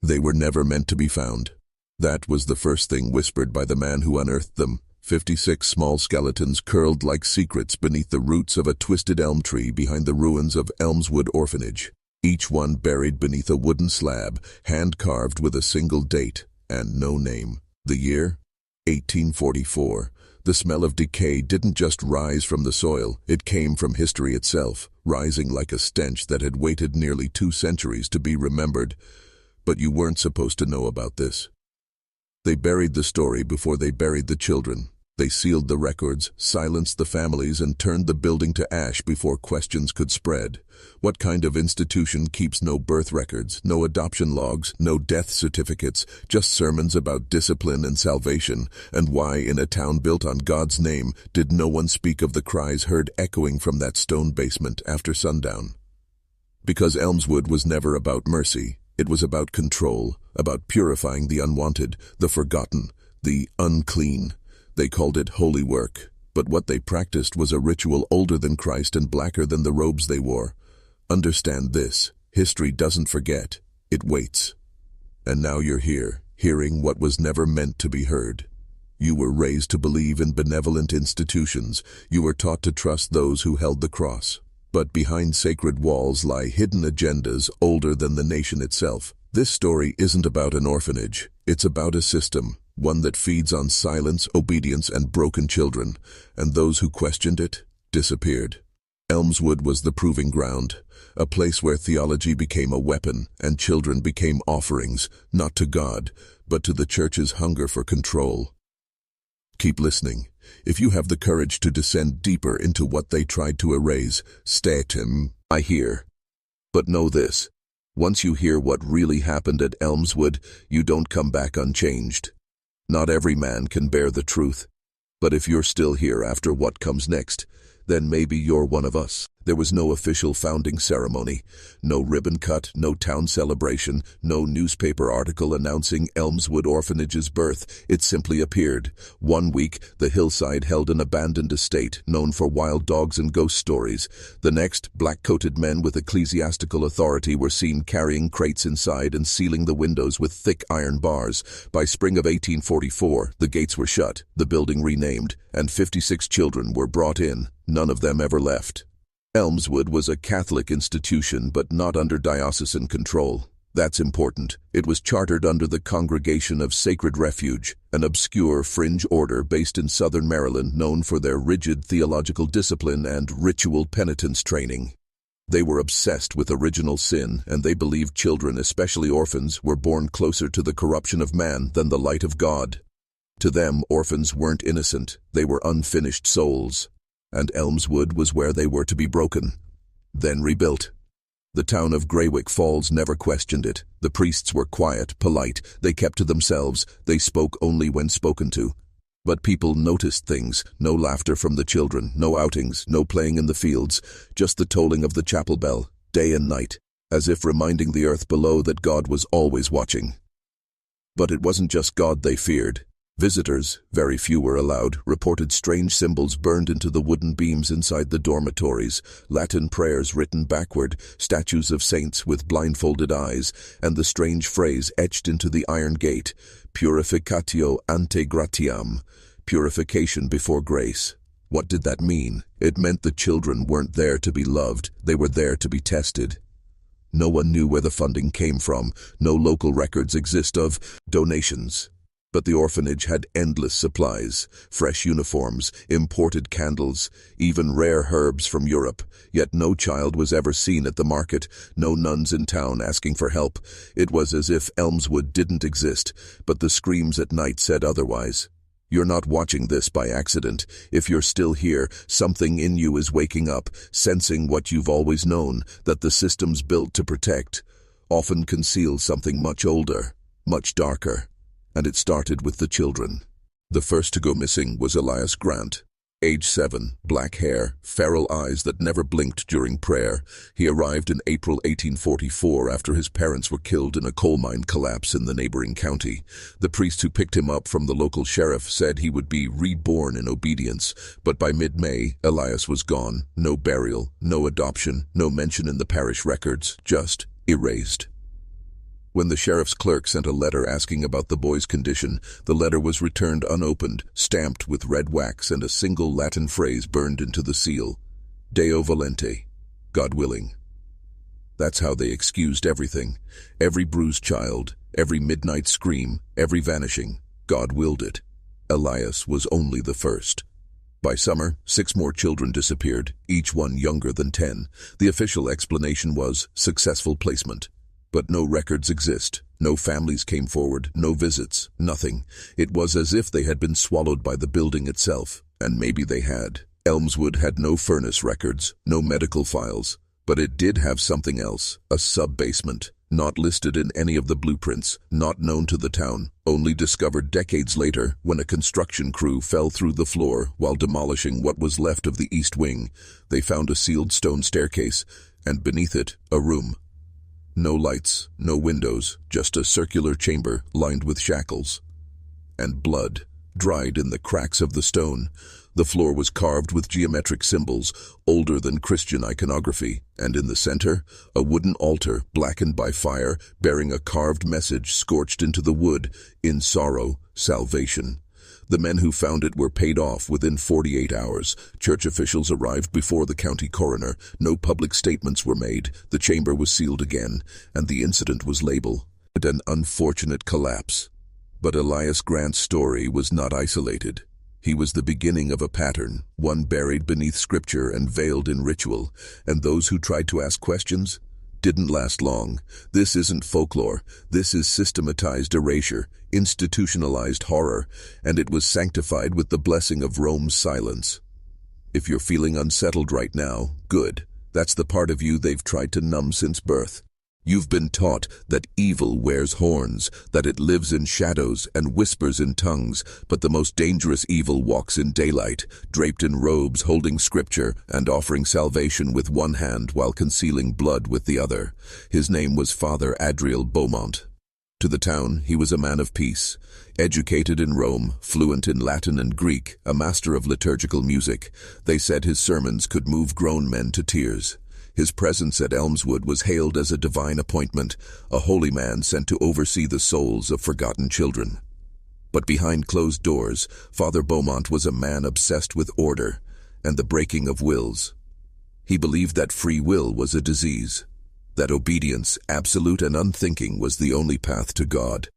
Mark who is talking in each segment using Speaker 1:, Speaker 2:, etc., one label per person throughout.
Speaker 1: They were never meant to be found. That was the first thing whispered by the man who unearthed them. 56 small skeletons curled like secrets beneath the roots of a twisted elm tree behind the ruins of Elmswood Orphanage. Each one buried beneath a wooden slab, hand-carved with a single date and no name. The year? 1844. The smell of decay didn't just rise from the soil, it came from history itself, rising like a stench that had waited nearly 2 centuries to be remembered. But you weren't supposed to know about this. They buried the story before they buried the children. They sealed the records, silenced the families, and turned the building to ash before questions could spread. What kind of institution keeps no birth records, no adoption logs, no death certificates, just sermons about discipline and salvation? And why, in a town built on God's name, did no one speak of the cries heard echoing from that stone basement after sundown? Because Elmswood was never about mercy. It was about control, about purifying the unwanted, the forgotten, the unclean. They called it holy work, but what they practiced was a ritual older than Christ and blacker than the robes they wore. Understand this, history doesn't forget, it waits. And now you're here, hearing what was never meant to be heard. You were raised to believe in benevolent institutions. You were taught to trust those who held the cross. But behind sacred walls lie hidden agendas older than the nation itself. This story isn't about an orphanage. It's about a system, one that feeds on silence, obedience, and broken children. And those who questioned it disappeared. Elmswood was the proving ground, a place where theology became a weapon and children became offerings, not to God, but to the church's hunger for control. Keep listening. If you have the courage to descend deeper into what they tried to erase, I hear. But know this, once you hear what really happened at Elmswood, you don't come back unchanged. Not every man can bear the truth. But if you're still here after what comes next, then maybe you're one of us. There was no official founding ceremony, no ribbon cut, no town celebration, no newspaper article announcing Elmswood Orphanage's birth. It simply appeared. One week, the hillside held an abandoned estate known for wild dogs and ghost stories. The next, black-coated men with ecclesiastical authority were seen carrying crates inside and sealing the windows with thick iron bars. By spring of 1844, the gates were shut, the building renamed, and 56 children were brought in. None of them ever left. Elmswood was a Catholic institution, but not under diocesan control. That's important. It was chartered under the Congregation of Sacred Refuge, an obscure fringe order based in southern Maryland known for their rigid theological discipline and ritual penitence training. They were obsessed with original sin, and they believed children, especially orphans, were born closer to the corruption of man than the light of God. To them, orphans weren't innocent, they were unfinished souls. And Elmswood was where they were to be broken, then rebuilt. The town of Graywick Falls never questioned it. The priests were quiet, polite, they kept to themselves, they spoke only when spoken to. But people noticed things, no laughter from the children, no outings, no playing in the fields, just the tolling of the chapel bell, day and night, as if reminding the earth below that God was always watching. But it wasn't just God they feared. Visitors, very few were allowed, reported strange symbols burned into the wooden beams inside the dormitories, Latin prayers written backward, statues of saints with blindfolded eyes, and the strange phrase etched into the iron gate, purificatio ante gratiam, purification before grace. What did that mean? It meant the children weren't there to be loved, they were there to be tested. No one knew where the funding came from, no local records exist of donations. But the orphanage had endless supplies, fresh uniforms, imported candles, even rare herbs from Europe. Yet no child was ever seen at the market, no nuns in town asking for help. It was as if Elmswood didn't exist, but the screams at night said otherwise. You're not watching this by accident. If you're still here, something in you is waking up, sensing what you've always known, that the systems built to protect often conceal something much older, much darker. And it started with the children. The first to go missing was Elias Grant. Age 7, black hair, feral eyes that never blinked during prayer. He arrived in April 1844 after his parents were killed in a coal mine collapse in the neighboring county. The priest who picked him up from the local sheriff said he would be reborn in obedience, but by mid-May, Elias was gone. No burial, no adoption, no mention in the parish records, just erased. When the sheriff's clerk sent a letter asking about the boy's condition, the letter was returned unopened, stamped with red wax, and a single Latin phrase burned into the seal: Deo volente, God willing. That's how they excused everything. Every bruised child, every midnight scream, every vanishing. God willed it. Elias was only the first. By summer, 6 more children disappeared, each one younger than 10. The official explanation was successful placement. But no records exist. No families came forward, no visits, nothing. It was as if they had been swallowed by the building itself. And maybe they had. Elmswood had no furnace records, no medical files. But it did have something else, a sub-basement, not listed in any of the blueprints, not known to the town, only discovered decades later when a construction crew fell through the floor while demolishing what was left of the east wing. They found a sealed stone staircase, and beneath it, a room. No lights, no windows, just a circular chamber lined with shackles. And blood, dried in the cracks of the stone. The floor was carved with geometric symbols, older than Christian iconography, and in the center, a wooden altar blackened by fire, bearing a carved message scorched into the wood: in sorrow, salvation. The men who found it were paid off within 48 hours. Church officials arrived before the county coroner. No public statements were made. The chamber was sealed again, and the incident was labeled an unfortunate collapse. But Elias Grant's story was not isolated. He was the beginning of a pattern, one buried beneath scripture and veiled in ritual, and those who tried to ask questions didn't last long. This isn't folklore. This is systematized erasure, institutionalized horror, and it was sanctified with the blessing of Rome's silence. If you're feeling unsettled right now, good. That's the part of you they've tried to numb since birth. You've been taught that evil wears horns, that it lives in shadows and whispers in tongues, but the most dangerous evil walks in daylight, draped in robes, holding scripture, and offering salvation with one hand while concealing blood with the other. His name was Father Adriel Beaumont. To the town, he was a man of peace. Educated in Rome, fluent in Latin and Greek, a master of liturgical music, they said his sermons could move grown men to tears. His presence at Elmswood was hailed as a divine appointment, a holy man sent to oversee the souls of forgotten children. But behind closed doors, Father Beaumont was a man obsessed with order and the breaking of wills. He believed that free will was a disease, that obedience, absolute and unthinking, was the only path to God.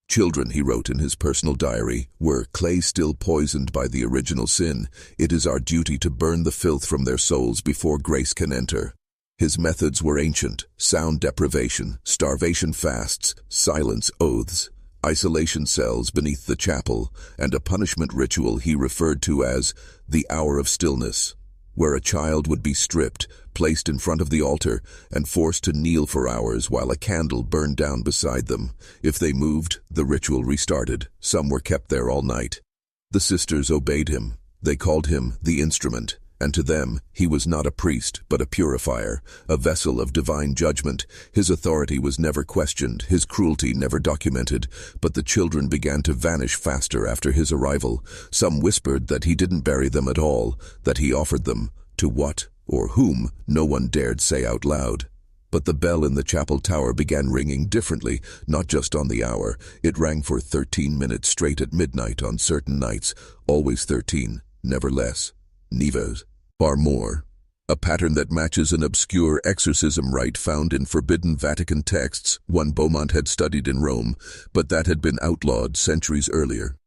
Speaker 1: Children, he wrote in his personal diary, were clay still poisoned by the original sin. It is our duty to burn the filth from their souls before grace can enter. His methods were ancient: sound deprivation, starvation fasts, silence oaths, isolation cells beneath the chapel, and a punishment ritual he referred to as the hour of stillness, where a child would be stripped, placed in front of the altar, and forced to kneel for hours while a candle burned down beside them. If they moved, the ritual restarted. Some were kept there all night. The sisters obeyed him. They called him the instrument. And to them, he was not a priest, but a purifier, a vessel of divine judgment. His authority was never questioned, his cruelty never documented, but the children began to vanish faster after his arrival. Some whispered that he didn't bury them at all, that he offered them. To what or whom, no one dared say out loud. But the bell in the chapel tower began ringing differently, not just on the hour. It rang for 13 minutes straight at midnight on certain nights, always 13, never less. Never. Far more. A pattern that matches an obscure exorcism rite found in forbidden Vatican texts, one Beaumont had studied in Rome, but that had been outlawed centuries earlier.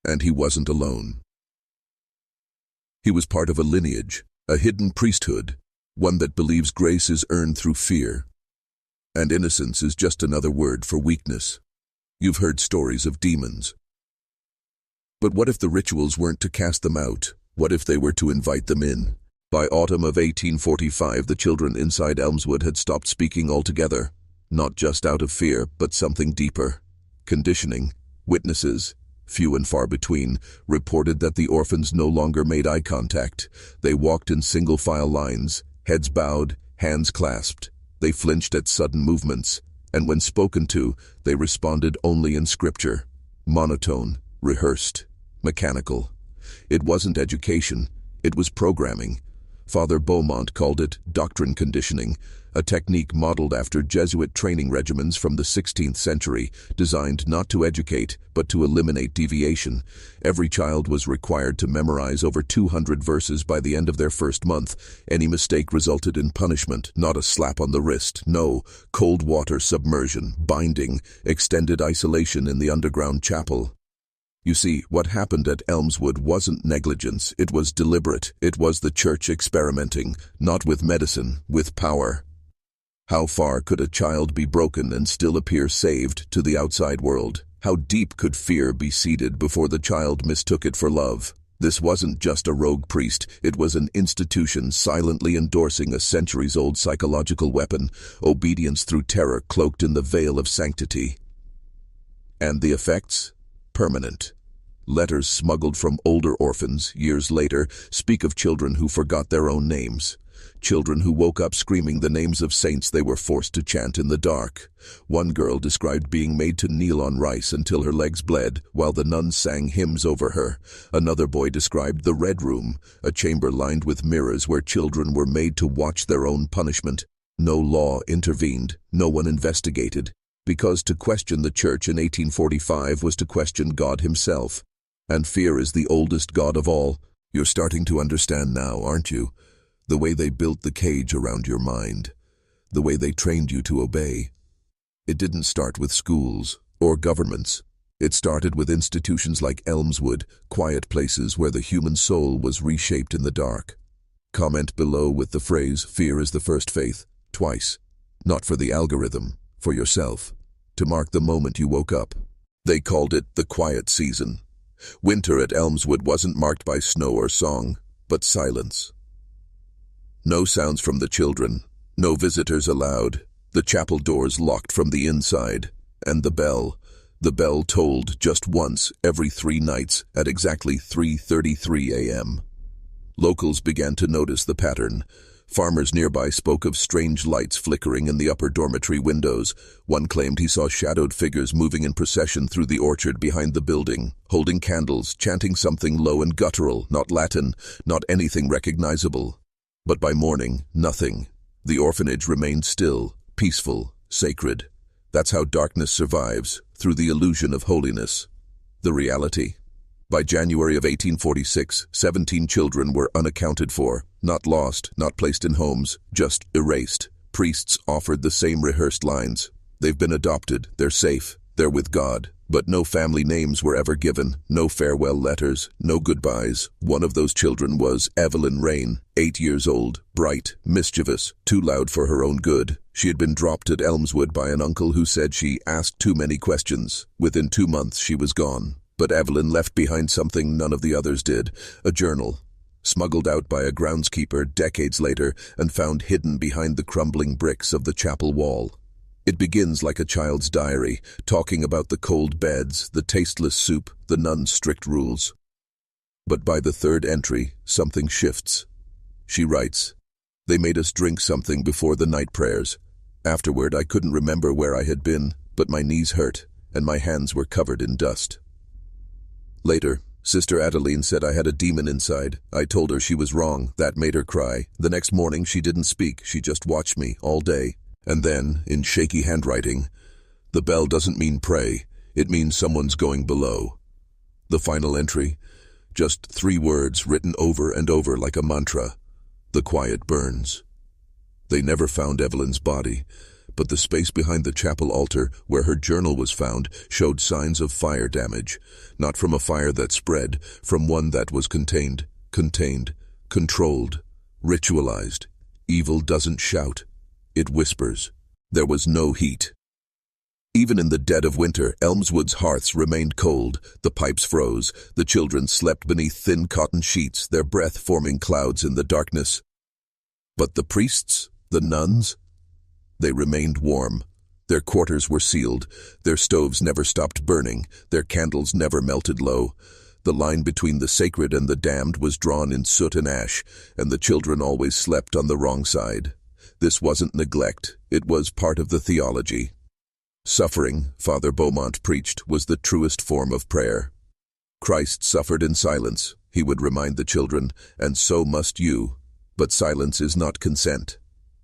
Speaker 1: And he wasn't alone. He was part of a lineage, a hidden priesthood, one that believes grace is earned through fear. And innocence is just another word for weakness. You've heard stories of demons. But what if the rituals weren't to cast them out? What if they were to invite them in? By autumn of 1845, the children inside Elmswood had stopped speaking altogether, not just out of fear, but something deeper. Conditioning. Witnesses, few and far between, reported that the orphans no longer made eye contact. They walked in single-file lines, heads bowed, hands clasped. They flinched at sudden movements, and when spoken to, they responded only in scripture. Monotone, rehearsed, mechanical. It wasn't education, it was programming. Father Beaumont called it doctrine conditioning, a technique modeled after Jesuit training regimens from the 16th century, designed not to educate, but to eliminate deviation. Every child was required to memorize over 200 verses by the end of their first month. Any mistake resulted in punishment, not a slap on the wrist. No, cold water submersion, binding, extended isolation in the underground chapel. You see, what happened at Elmswood wasn't negligence, it was deliberate. It was the church experimenting, not with medicine, with power. How far could a child be broken and still appear saved to the outside world? How deep could fear be seeded before the child mistook it for love? This wasn't just a rogue priest, it was an institution silently endorsing a centuries-old psychological weapon, obedience through terror cloaked in the veil of sanctity. And the effects? Permanent. Letters smuggled from older orphans, years later, speak of children who forgot their own names. Children who woke up screaming the names of saints they were forced to chant in the dark. One girl described being made to kneel on rice until her legs bled, while the nuns sang hymns over her. Another boy described the Red Room, a chamber lined with mirrors where children were made to watch their own punishment. No law intervened, no one investigated, because to question the church in 1845 was to question God himself. And fear is the oldest god of all. You're starting to understand now, aren't you? The way they built the cage around your mind. The way they trained you to obey. It didn't start with schools or governments. It started with institutions like Elmswood, quiet places where the human soul was reshaped in the dark. Comment below with the phrase, "Fear is the first faith," twice. Not for the algorithm, for yourself. To mark the moment you woke up. They called it the quiet season. Winter at Elmswood wasn't marked by snow or song, but silence. No sounds from the children, no visitors allowed, the chapel doors locked from the inside, and the bell tolled just once every 3 nights at exactly 3:33 a.m. Locals began to notice the pattern. Farmers nearby spoke of strange lights flickering in the upper dormitory windows. One claimed he saw shadowed figures moving in procession through the orchard behind the building, holding candles, chanting something low and guttural, not Latin, not anything recognizable. But by morning, nothing. The orphanage remained still, peaceful, sacred. That's how darkness survives, through the illusion of holiness. The reality? By January of 1846, 17 children were unaccounted for, not lost, not placed in homes, just erased. Priests offered the same rehearsed lines. They've been adopted, they're safe, they're with God. But no family names were ever given, no farewell letters, no goodbyes. One of those children was Evelyn Rain, 8 years old, bright, mischievous, too loud for her own good. She had been dropped at Elmswood by an uncle who said she asked too many questions. Within 2 months she was gone. But Evelyn left behind something none of the others did, a journal, smuggled out by a groundskeeper decades later and found hidden behind the crumbling bricks of the chapel wall. It begins like a child's diary, talking about the cold beds, the tasteless soup, the nuns' strict rules. But by the 3rd entry, something shifts. She writes, "They made us drink something before the night prayers. Afterward, I couldn't remember where I had been, but my knees hurt, and my hands were covered in dust." Later, Sister Adeline said I had a demon inside. I told her she was wrong. That made her cry. The next morning, she didn't speak. She just watched me all day. And then, in shaky handwriting, "The bell doesn't mean pray. It means someone's going below." The final entry, just 3 words written over and over like a mantra. "The quiet burns." They never found Evelyn's body, but the space behind the chapel altar where her journal was found showed signs of fire damage, not from a fire that spread, from one that was contained, controlled, ritualized. Evil doesn't shout. It whispers. There was no heat. Even in the dead of winter, Elmswood's hearths remained cold, the pipes froze, the children slept beneath thin cotton sheets, their breath forming clouds in the darkness. But the priests, the nuns, they remained warm. Their quarters were sealed, their stoves never stopped burning, their candles never melted low. The line between the sacred and the damned was drawn in soot and ash, and the children always slept on the wrong side. This wasn't neglect, it was part of the theology. Suffering, Father Beaumont preached, was the truest form of prayer. Christ suffered in silence, he would remind the children, and so must you. But silence is not consent.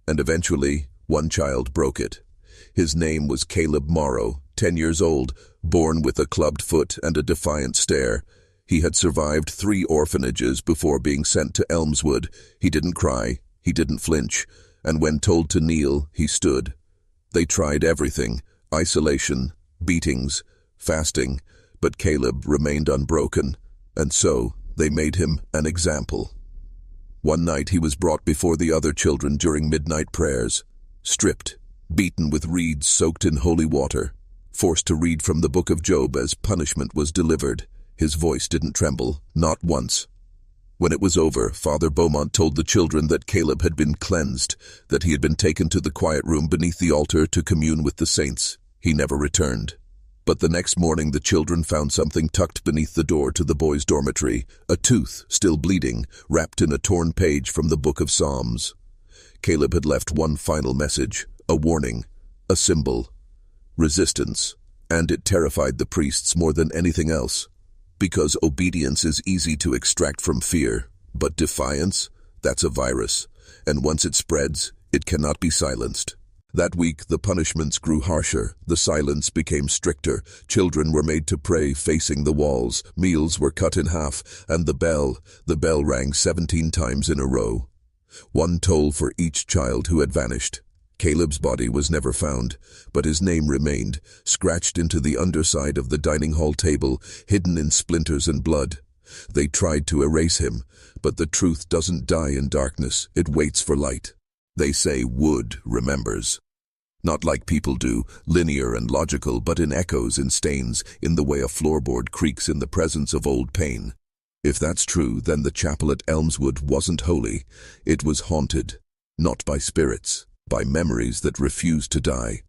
Speaker 1: And eventually, one child broke it. His name was Caleb Morrow, 10 years old, born with a clubbed foot and a defiant stare. He had survived 3 orphanages before being sent to Elmswood. He didn't cry, he didn't flinch, and when told to kneel, he stood. They tried everything: isolation, beatings, fasting, but Caleb remained unbroken, and so they made him an example. One night he was brought before the other children during midnight prayers, stripped, beaten with reeds soaked in holy water, forced to read from the book of Job as punishment was delivered. His voice didn't tremble, not once. When it was over, Father Beaumont told the children that Caleb had been cleansed, that he had been taken to the quiet room beneath the altar to commune with the saints. He never returned. But the next morning the children found something tucked beneath the door to the boys' dormitory, a tooth, still bleeding, wrapped in a torn page from the book of Psalms. Caleb had left one final message, a warning, a symbol: resistance, and it terrified the priests more than anything else. Because obedience is easy to extract from fear, but defiance, that's a virus, and once it spreads, it cannot be silenced. That week, the punishments grew harsher, the silence became stricter, children were made to pray facing the walls, meals were cut in half, and the bell rang 17 times in a row. One toll for each child who had vanished. Caleb's body was never found, but his name remained, scratched into the underside of the dining hall table, hidden in splinters and blood. They tried to erase him, but the truth doesn't die in darkness, it waits for light. They say wood remembers. Not like people do, linear and logical, but in echoes, in stains, in the way a floorboard creaks in the presence of old pain. If that's true, then the chapel at Elmswood wasn't holy. It was haunted, not by spirits, by memories that refused to die.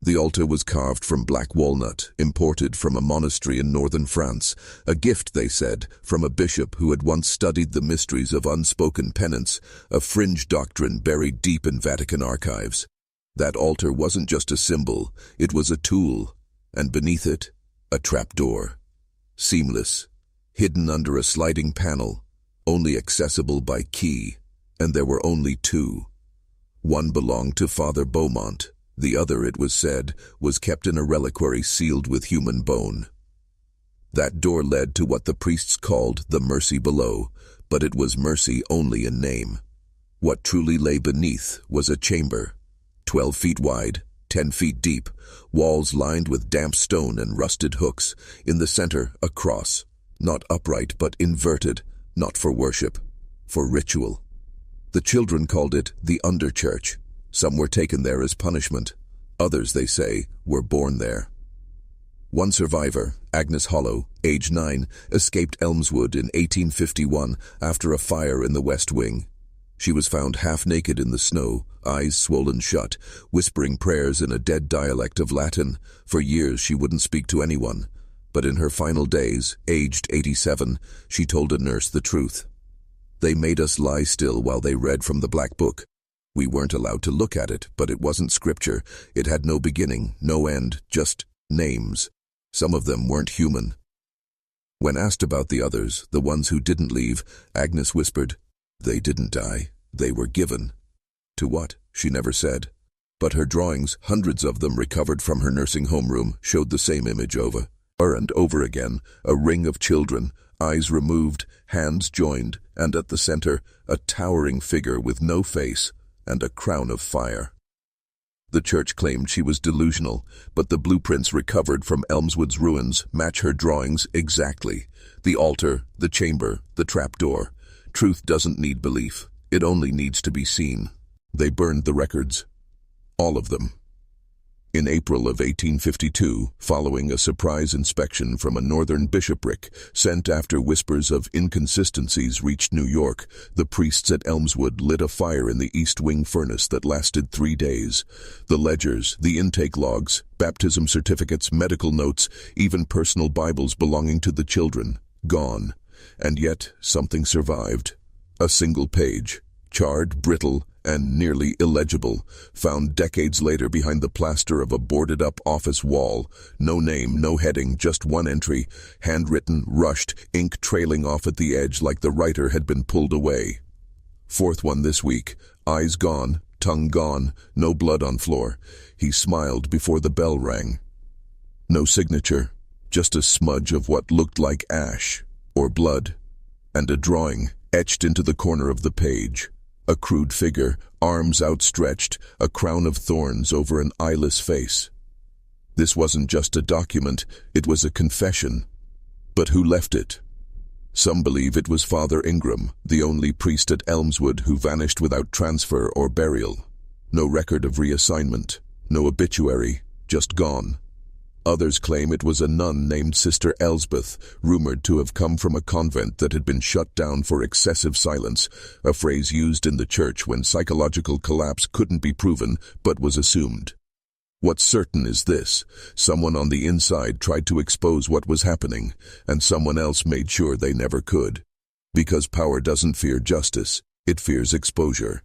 Speaker 1: The altar was carved from black walnut, imported from a monastery in northern France, a gift, they said, from a bishop who had once studied the mysteries of unspoken penance, a fringe doctrine buried deep in Vatican archives. That altar wasn't just a symbol, it was a tool, and beneath it, a trapdoor. Seamless, hidden under a sliding panel, only accessible by key, and there were only 2. One belonged to Father Beaumont, the other, it was said, was kept in a reliquary sealed with human bone. That door led to what the priests called the mercy below, but it was mercy only in name. What truly lay beneath was a chamber, 12 feet wide, 10 feet deep, walls lined with damp stone and rusted hooks, in the center a cross, not upright but inverted, not for worship, for ritual. The children called it the underchurch. Some were taken there as punishment. Others, they say, were born there. One survivor, Agnes Hollow, age 9, escaped Elmswood in 1851 after a fire in the West Wing. She was found half naked in the snow, eyes swollen shut, whispering prayers in a dead dialect of Latin. For years she wouldn't speak to anyone, but in her final days, aged 87, she told a nurse the truth. They made us lie still while they read from the Black Book. We weren't allowed to look at it, but it wasn't scripture. It had no beginning, no end, just names. Some of them weren't human. When asked about the others, the ones who didn't leave, Agnes whispered, "They didn't die, they were given." To what, she never said. But her drawings, hundreds of them recovered from her nursing homeroom, showed the same image over and over again, a ring of children, eyes removed, hands joined, and at the center, a towering figure with no face and a crown of fire. The church claimed she was delusional, but the blueprints recovered from Elmswood's ruins match her drawings exactly. The altar, the chamber, the trapdoor. Truth doesn't need belief. It only needs to be seen. They burned the records. All of them. In April of 1852, following a surprise inspection from a northern bishopric sent after whispers of inconsistencies reached New York, the priests at Elmswood lit a fire in the East Wing furnace that lasted 3 days. The ledgers, the intake logs, baptism certificates, medical notes, even personal Bibles belonging to the children, gone. And yet something survived. A single page, charred, brittle, and nearly illegible, found decades later behind the plaster of a boarded-up office wall. No name, no heading, just one entry, handwritten, rushed, ink trailing off at the edge like the writer had been pulled away. Fourth one this week. Eyes gone, tongue gone, no blood on floor. He smiled before the bell rang. No signature, just a smudge of what looked like ash, or blood, and a drawing etched into the corner of the page. A crude figure, arms outstretched, a crown of thorns over an eyeless face. This wasn't just a document, it was a confession. But who left it? Some believe it was Father Ingram, the only priest at Elmswood who vanished without transfer or burial. No record of reassignment, no obituary, just gone. Others claim it was a nun named Sister Elsbeth, rumored to have come from a convent that had been shut down for excessive silence, a phrase used in the church when psychological collapse couldn't be proven but was assumed. What's certain is this: someone on the inside tried to expose what was happening, and someone else made sure they never could. Because power doesn't fear justice, it fears exposure.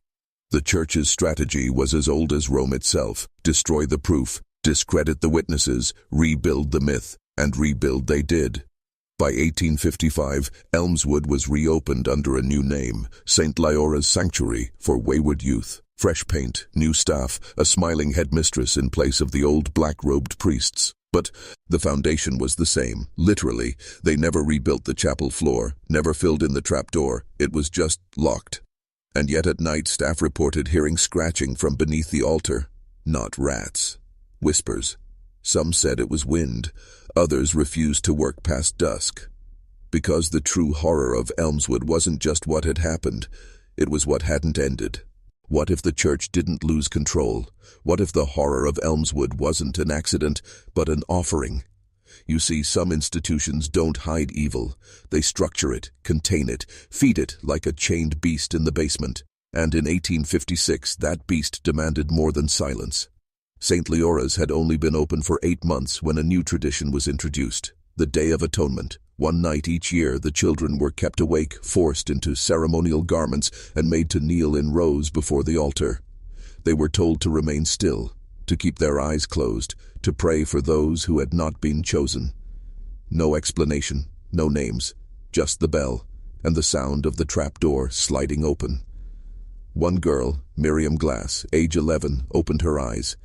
Speaker 1: The church's strategy was as old as Rome itself: destroy the proof, discredit the witnesses, rebuild the myth, and rebuild they did. By 1855, Elmswood was reopened under a new name, St. Leora's Sanctuary for Wayward Youth. Fresh paint, new staff, a smiling headmistress in place of the old black-robed priests. But the foundation was the same. Literally, they never rebuilt the chapel floor, never filled in the trapdoor. It was just locked. And yet at night, staff reported hearing scratching from beneath the altar. Not rats. Whispers. Some said it was wind. Others refused to work past dusk. Because the true horror of Elmswood wasn't just what had happened, it was what hadn't ended. What if the church didn't lose control? What if the horror of Elmswood wasn't an accident, but an offering? You see, some institutions don't hide evil. They structure it, contain it, feed it like a chained beast in the basement. And in 1856, that beast demanded more than silence. St. Leora's had only been open for 8 months when a new tradition was introduced: the Day of Atonement. One night each year, the children were kept awake, forced into ceremonial garments, and made to kneel in rows before the altar. They were told to remain still, to keep their eyes closed, to pray for those who had not been chosen. No explanation, no names, just the bell, and the sound of the trapdoor sliding open. One girl, Miriam Glass, age 11, opened her eyes.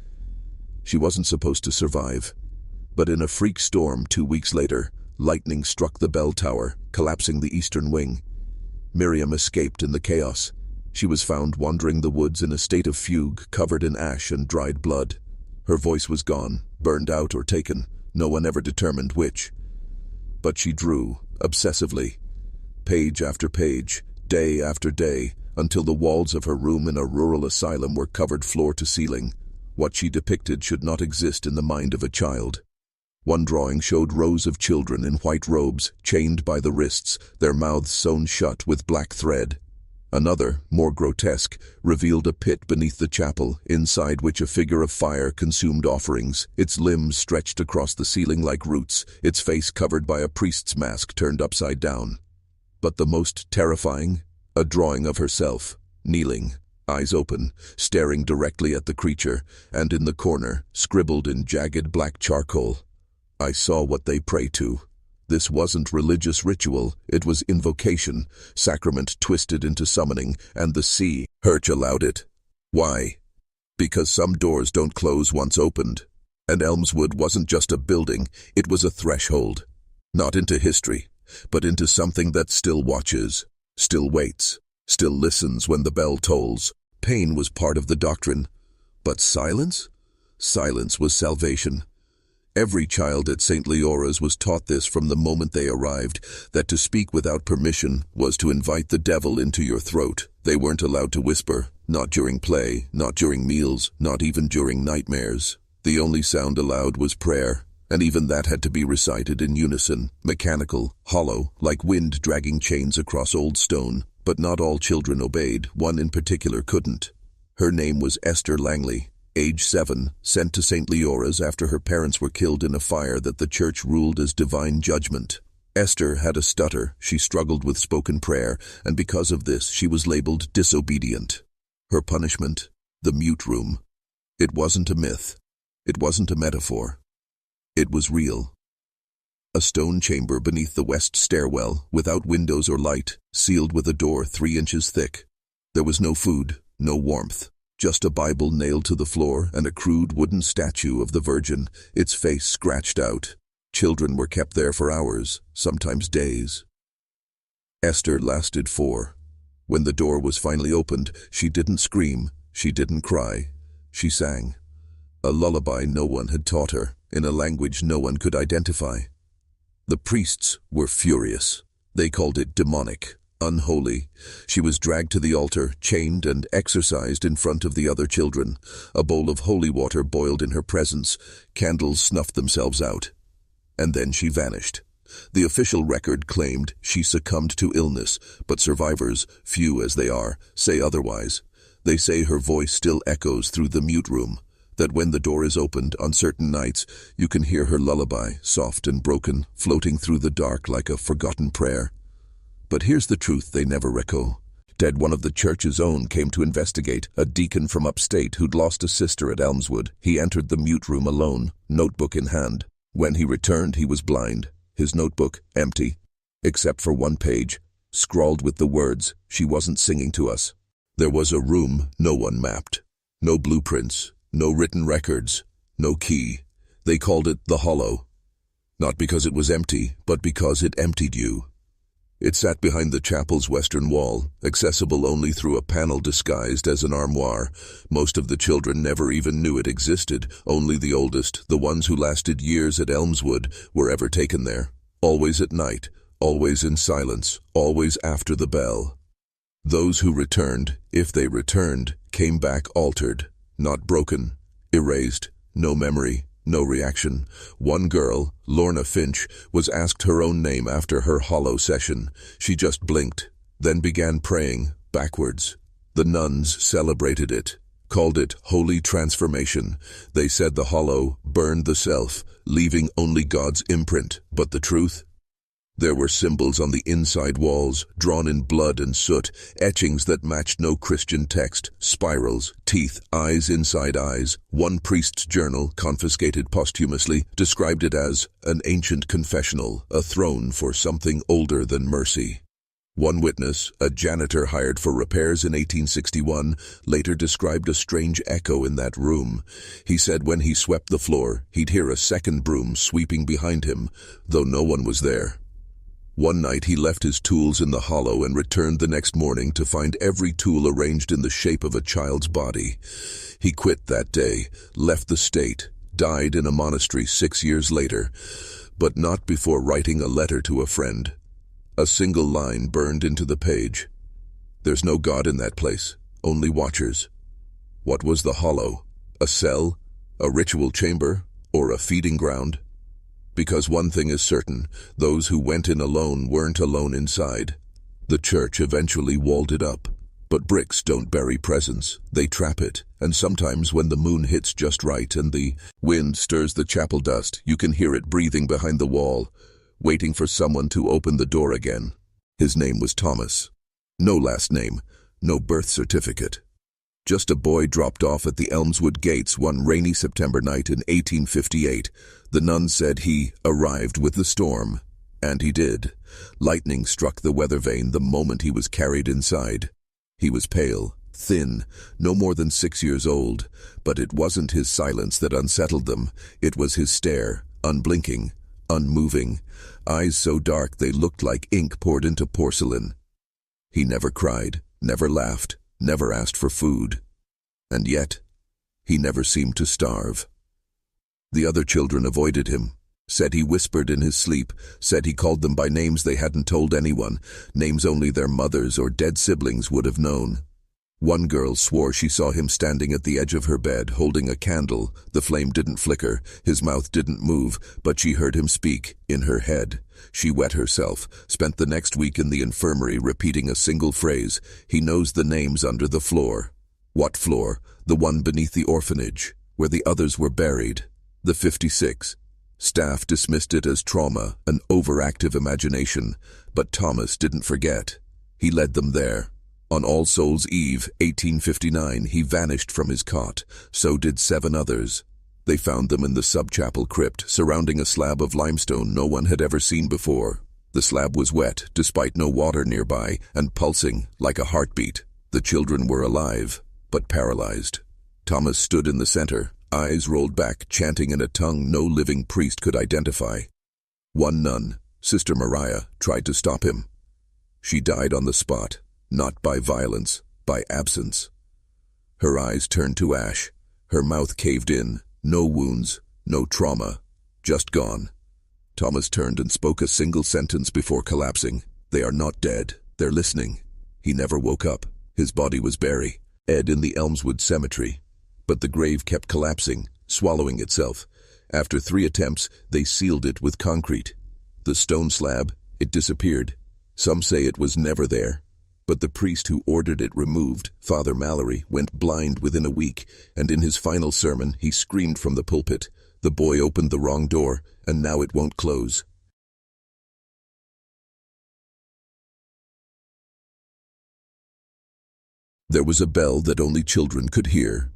Speaker 1: She wasn't supposed to survive. But in a freak storm 2 weeks later, lightning struck the bell tower, collapsing the eastern wing. Miriam escaped in the chaos. She was found wandering the woods in a state of fugue, covered in ash and dried blood. Her voice was gone, burned out or taken. No one ever determined which. But she drew, obsessively, page after page, day after day, until the walls of her room in a rural asylum were covered floor to ceiling. What she depicted should not exist in the mind of a child. One drawing showed rows of children in white robes, chained by the wrists, their mouths sewn shut with black thread. Another, more grotesque, revealed a pit beneath the chapel, inside which a figure of fire consumed offerings, its limbs stretched across the ceiling like roots, its face covered by a priest's mask turned upside down. But the most terrifying? A drawing of herself, kneeling, eyes open, staring directly at the creature, and in the corner, scribbled in jagged black charcoal, "I saw what they pray to." This wasn't religious ritual, it was invocation, sacrament twisted into summoning, and the sea. Hirsch allowed it. Why? Because some doors don't close once opened. And Elmswood wasn't just a building, it was a threshold. Not into history, but into something that still watches, still waits, still listens when the bell tolls. Pain was part of the doctrine. But silence? Silence was salvation. Every child at St. Leora's was taught this from the moment they arrived, that to speak without permission was to invite the devil into your throat. They weren't allowed to whisper, not during play, not during meals, not even during nightmares. The only sound allowed was prayer, and even that had to be recited in unison, mechanical, hollow, like wind dragging chains across old stone. But not all children obeyed. One in particular couldn't. Her name was Esther Langley, age 7, sent to St. Leora's after her parents were killed in a fire that the church ruled as divine judgment. Esther had a stutter, she struggled with spoken prayer, and because of this she was labeled disobedient. Her punishment? The mute room. It wasn't a myth. It wasn't a metaphor. It was real. A stone chamber beneath the west stairwell, without windows or light, sealed with a door 3 inches thick. There was no food, no warmth, just a Bible nailed to the floor and a crude wooden statue of the Virgin, its face scratched out. Children were kept there for hours, sometimes days. Esther lasted 4. When the door was finally opened, she didn't scream, she didn't cry. She sang. A lullaby no one had taught her, in a language no one could identify. The priests were furious. They called it demonic, unholy. She was dragged to the altar, chained and exorcised in front of the other children. A bowl of holy water boiled in her presence. Candles snuffed themselves out. And then she vanished. The official record claimed she succumbed to illness, but survivors, few as they are, say otherwise. They say her voice still echoes through the mute room, that when the door is opened on certain nights, you can hear her lullaby, soft and broken, floating through the dark like a forgotten prayer. But here's the truth they never recall. Dead one of the church's own came to investigate, a deacon from upstate who'd lost a sister at Elmswood. He entered the mute room alone, notebook in hand. When he returned, he was blind. His notebook empty, except for one page, scrawled with the words, "She wasn't singing to us." There was a room no one mapped. No blueprints, no written records, no key. They called it the Hollow. Not because it was empty, but because it emptied you. It sat behind the chapel's western wall, accessible only through a panel disguised as an armoire. Most of the children never even knew it existed. Only the oldest, the ones who lasted years at Elmswood, were ever taken there. Always at night, always in silence, always after the bell. Those who returned, if they returned, came back altered, not broken, erased, no memory, no reaction. One girl, Lorna Finch, was asked her own name after her hollow session. She just blinked, then began praying, backwards. The nuns celebrated it, called it holy transformation. They said the hollow burned the self, leaving only God's imprint. But the truth? There were symbols on the inside walls, drawn in blood and soot, etchings that matched no Christian text, spirals, teeth, eyes inside eyes. One priest's journal, confiscated posthumously, described it as an ancient confessional, a throne for something older than mercy. One witness, a janitor hired for repairs in 1861, later described a strange echo in that room. He said when he swept the floor, he'd hear a second broom sweeping behind him, though no one was there. One night he left his tools in the hollow and returned the next morning to find every tool arranged in the shape of a child's body. He quit that day, left the state, died in a monastery 6 years later, but not before writing a letter to a friend. A single line burned into the page. There's no God in that place, only watchers. What was the hollow? A cell? A ritual chamber? Or a feeding ground? Because one thing is certain, those who went in alone weren't alone inside. The church eventually walled it up. But bricks don't bury presence, they trap it, and sometimes when the moon hits just right and the wind stirs the chapel dust, you can hear it breathing behind the wall, waiting for someone to open the door again. His name was Thomas. No last name, no birth certificate. Just a boy dropped off at the Elmswood gates one rainy September night in 1858. The nuns said he arrived with the storm. And he did. Lightning struck the weather vane the moment he was carried inside. He was pale, thin, no more than 6 years old, but it wasn't his silence that unsettled them. It was his stare, unblinking, unmoving, eyes so dark they looked like ink poured into porcelain. He never cried, never laughed, never asked for food. And yet, he never seemed to starve. The other children avoided him, said he whispered in his sleep, said he called them by names they hadn't told anyone, names only their mothers or dead siblings would have known. One girl swore she saw him standing at the edge of her bed, holding a candle. The flame didn't flicker, his mouth didn't move, but she heard him speak, in her head. She wet herself, spent the next week in the infirmary repeating a single phrase, "He knows the names under the floor." What floor? The one beneath the orphanage, where the others were buried. The 56. Staff dismissed it as trauma, an overactive imagination, but Thomas didn't forget. He led them there. On All Souls' Eve, 1859, he vanished from his cot. So did 7 others. They found them in the subchapel crypt, surrounding a slab of limestone no one had ever seen before. The slab was wet, despite no water nearby, and pulsing like a heartbeat. The children were alive, but paralyzed. Thomas stood in the center, eyes rolled back, chanting in a tongue no living priest could identify. One nun, Sister Maria, tried to stop him. She died on the spot, not by violence, by absence. Her eyes turned to ash, her mouth caved in, no wounds, no trauma, just gone. Thomas turned and spoke a single sentence before collapsing. "They are not dead, they're listening." He never woke up. His body was buried in the Elmswood cemetery. But the grave kept collapsing, swallowing itself. After 3 attempts, they sealed it with concrete. The stone slab, it disappeared. Some say it was never there. But the priest who ordered it removed, Father Mallory, went blind within a week, and in his final sermon he screamed from the pulpit, "The boy opened the wrong door, and now it won't close." There was a bell that only children could hear.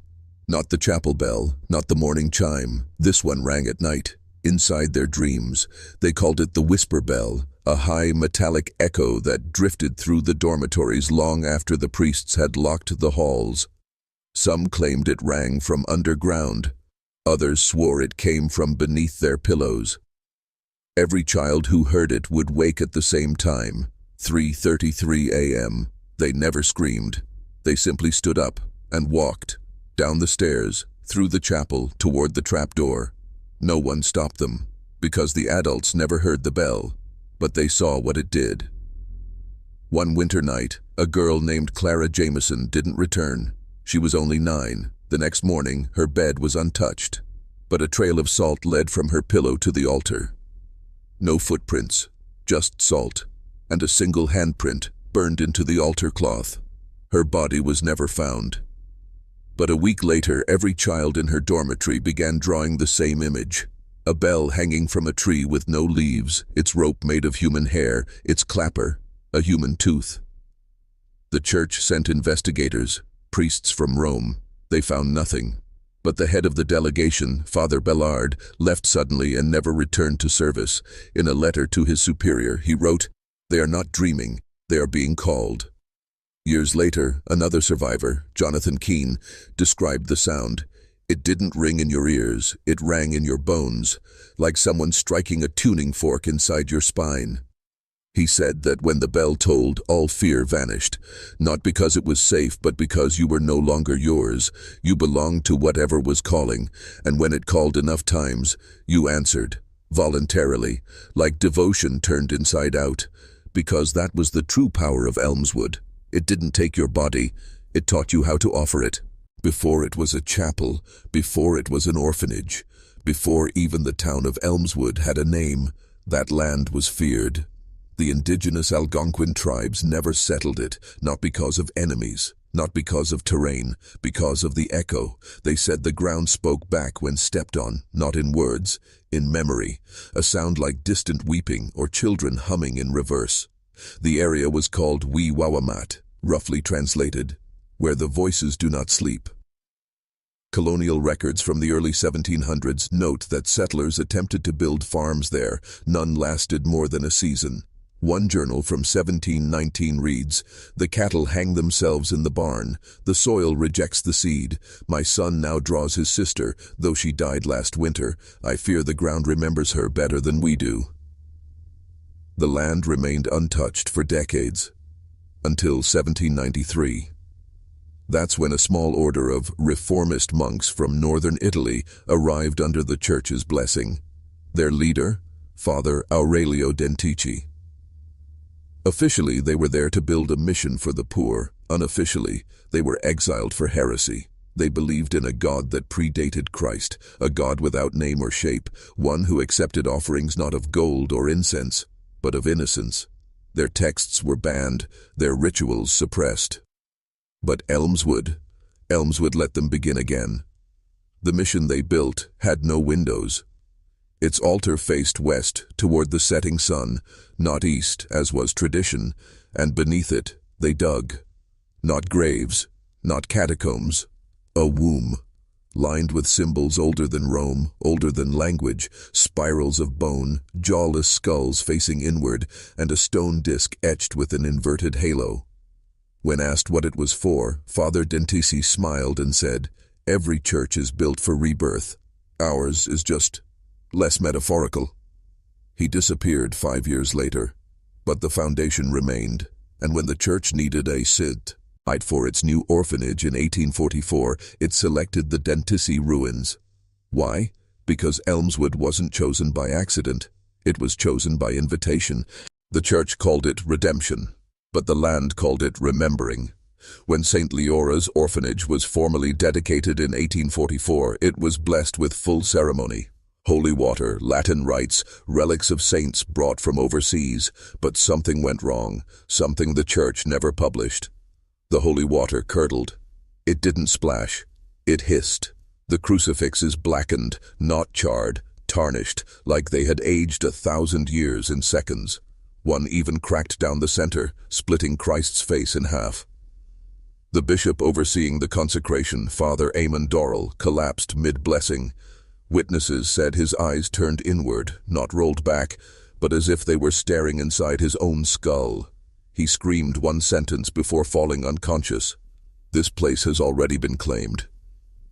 Speaker 1: Not the chapel bell, not the morning chime. This one rang at night, inside their dreams. They called it the whisper bell, a high metallic echo that drifted through the dormitories long after the priests had locked the halls. Some claimed it rang from underground. Others swore it came from beneath their pillows. Every child who heard it would wake at the same time, 3:33 a.m. They never screamed. They simply stood up and walked, down the stairs, through the chapel, toward the trapdoor. No one stopped them, because the adults never heard the bell, but they saw what it did. One winter night, a girl named Clara Jameson didn't return. She was only 9. The next morning, her bed was untouched, but a trail of salt led from her pillow to the altar. No footprints, just salt, and a single handprint burned into the altar cloth. Her body was never found. But a week later, every child in her dormitory began drawing the same image. A bell hanging from a tree with no leaves, its rope made of human hair, its clapper, a human tooth. The church sent investigators, priests from Rome. They found nothing. But the head of the delegation, Father Bellard, left suddenly and never returned to service. In a letter to his superior, he wrote, "They are not dreaming, they are being called." Years later, another survivor, Jonathan Keene, described the sound. "It didn't ring in your ears, it rang in your bones, like someone striking a tuning fork inside your spine." He said that when the bell tolled, all fear vanished, not because it was safe, but because you were no longer yours. You belonged to whatever was calling, and when it called enough times, you answered, voluntarily, like devotion turned inside out, because that was the true power of Elmswood. It didn't take your body, it taught you how to offer it. Before it was a chapel, before it was an orphanage, before even the town of Elmswood had a name, that land was feared. The indigenous Algonquin tribes never settled it, not because of enemies, not because of terrain, because of the echo. They said the ground spoke back when stepped on, not in words, in memory, a sound like distant weeping or children humming in reverse. The area was called Wee-Wawamat, roughly translated, where the voices do not sleep. Colonial records from the early 1700s note that settlers attempted to build farms there. None lasted more than a season. One journal from 1719 reads, "The cattle hang themselves in the barn. The soil rejects the seed. My son now draws his sister, though she died last winter. I fear the ground remembers her better than we do." The land remained untouched for decades, until 1793. That's when a small order of reformist monks from northern Italy arrived under the church's blessing. Their leader, Father Aurelio Dentici. Officially, they were there to build a mission for the poor. Unofficially, they were exiled for heresy. They believed in a God that predated Christ, a God without name or shape, one who accepted offerings not of gold or incense, but of innocence. Their texts were banned, their rituals suppressed. But Elmswood let them begin again. The mission they built had no windows. Its altar faced west toward the setting sun, not east, as was tradition, and beneath it they dug. Not graves, not catacombs, a womb, lined with symbols older than Rome, older than language, spirals of bone, jawless skulls facing inward, and a stone disc etched with an inverted halo. When asked what it was for, Father Dentisi smiled and said, "Every church is built for rebirth. Ours is just less metaphorical." He disappeared 5 years later, but the foundation remained, and when the church needed a site for its new orphanage in 1844, it selected the Dentisi ruins. Why? Because Elmswood wasn't chosen by accident. It was chosen by invitation. The church called it redemption, but the land called it remembering. When St. Leora's orphanage was formally dedicated in 1844, it was blessed with full ceremony. Holy water, Latin rites, relics of saints brought from overseas, but something went wrong, something the church never published. The holy water curdled. It didn't splash. It hissed. The crucifixes blackened, not charred, tarnished, like they had aged 1,000 years in seconds. One even cracked down the center, splitting Christ's face in half. The bishop overseeing the consecration, Father Amon Dorrell, collapsed mid-blessing. Witnesses said his eyes turned inward, not rolled back, but as if they were staring inside his own skull. He screamed one sentence before falling unconscious. "This place has already been claimed."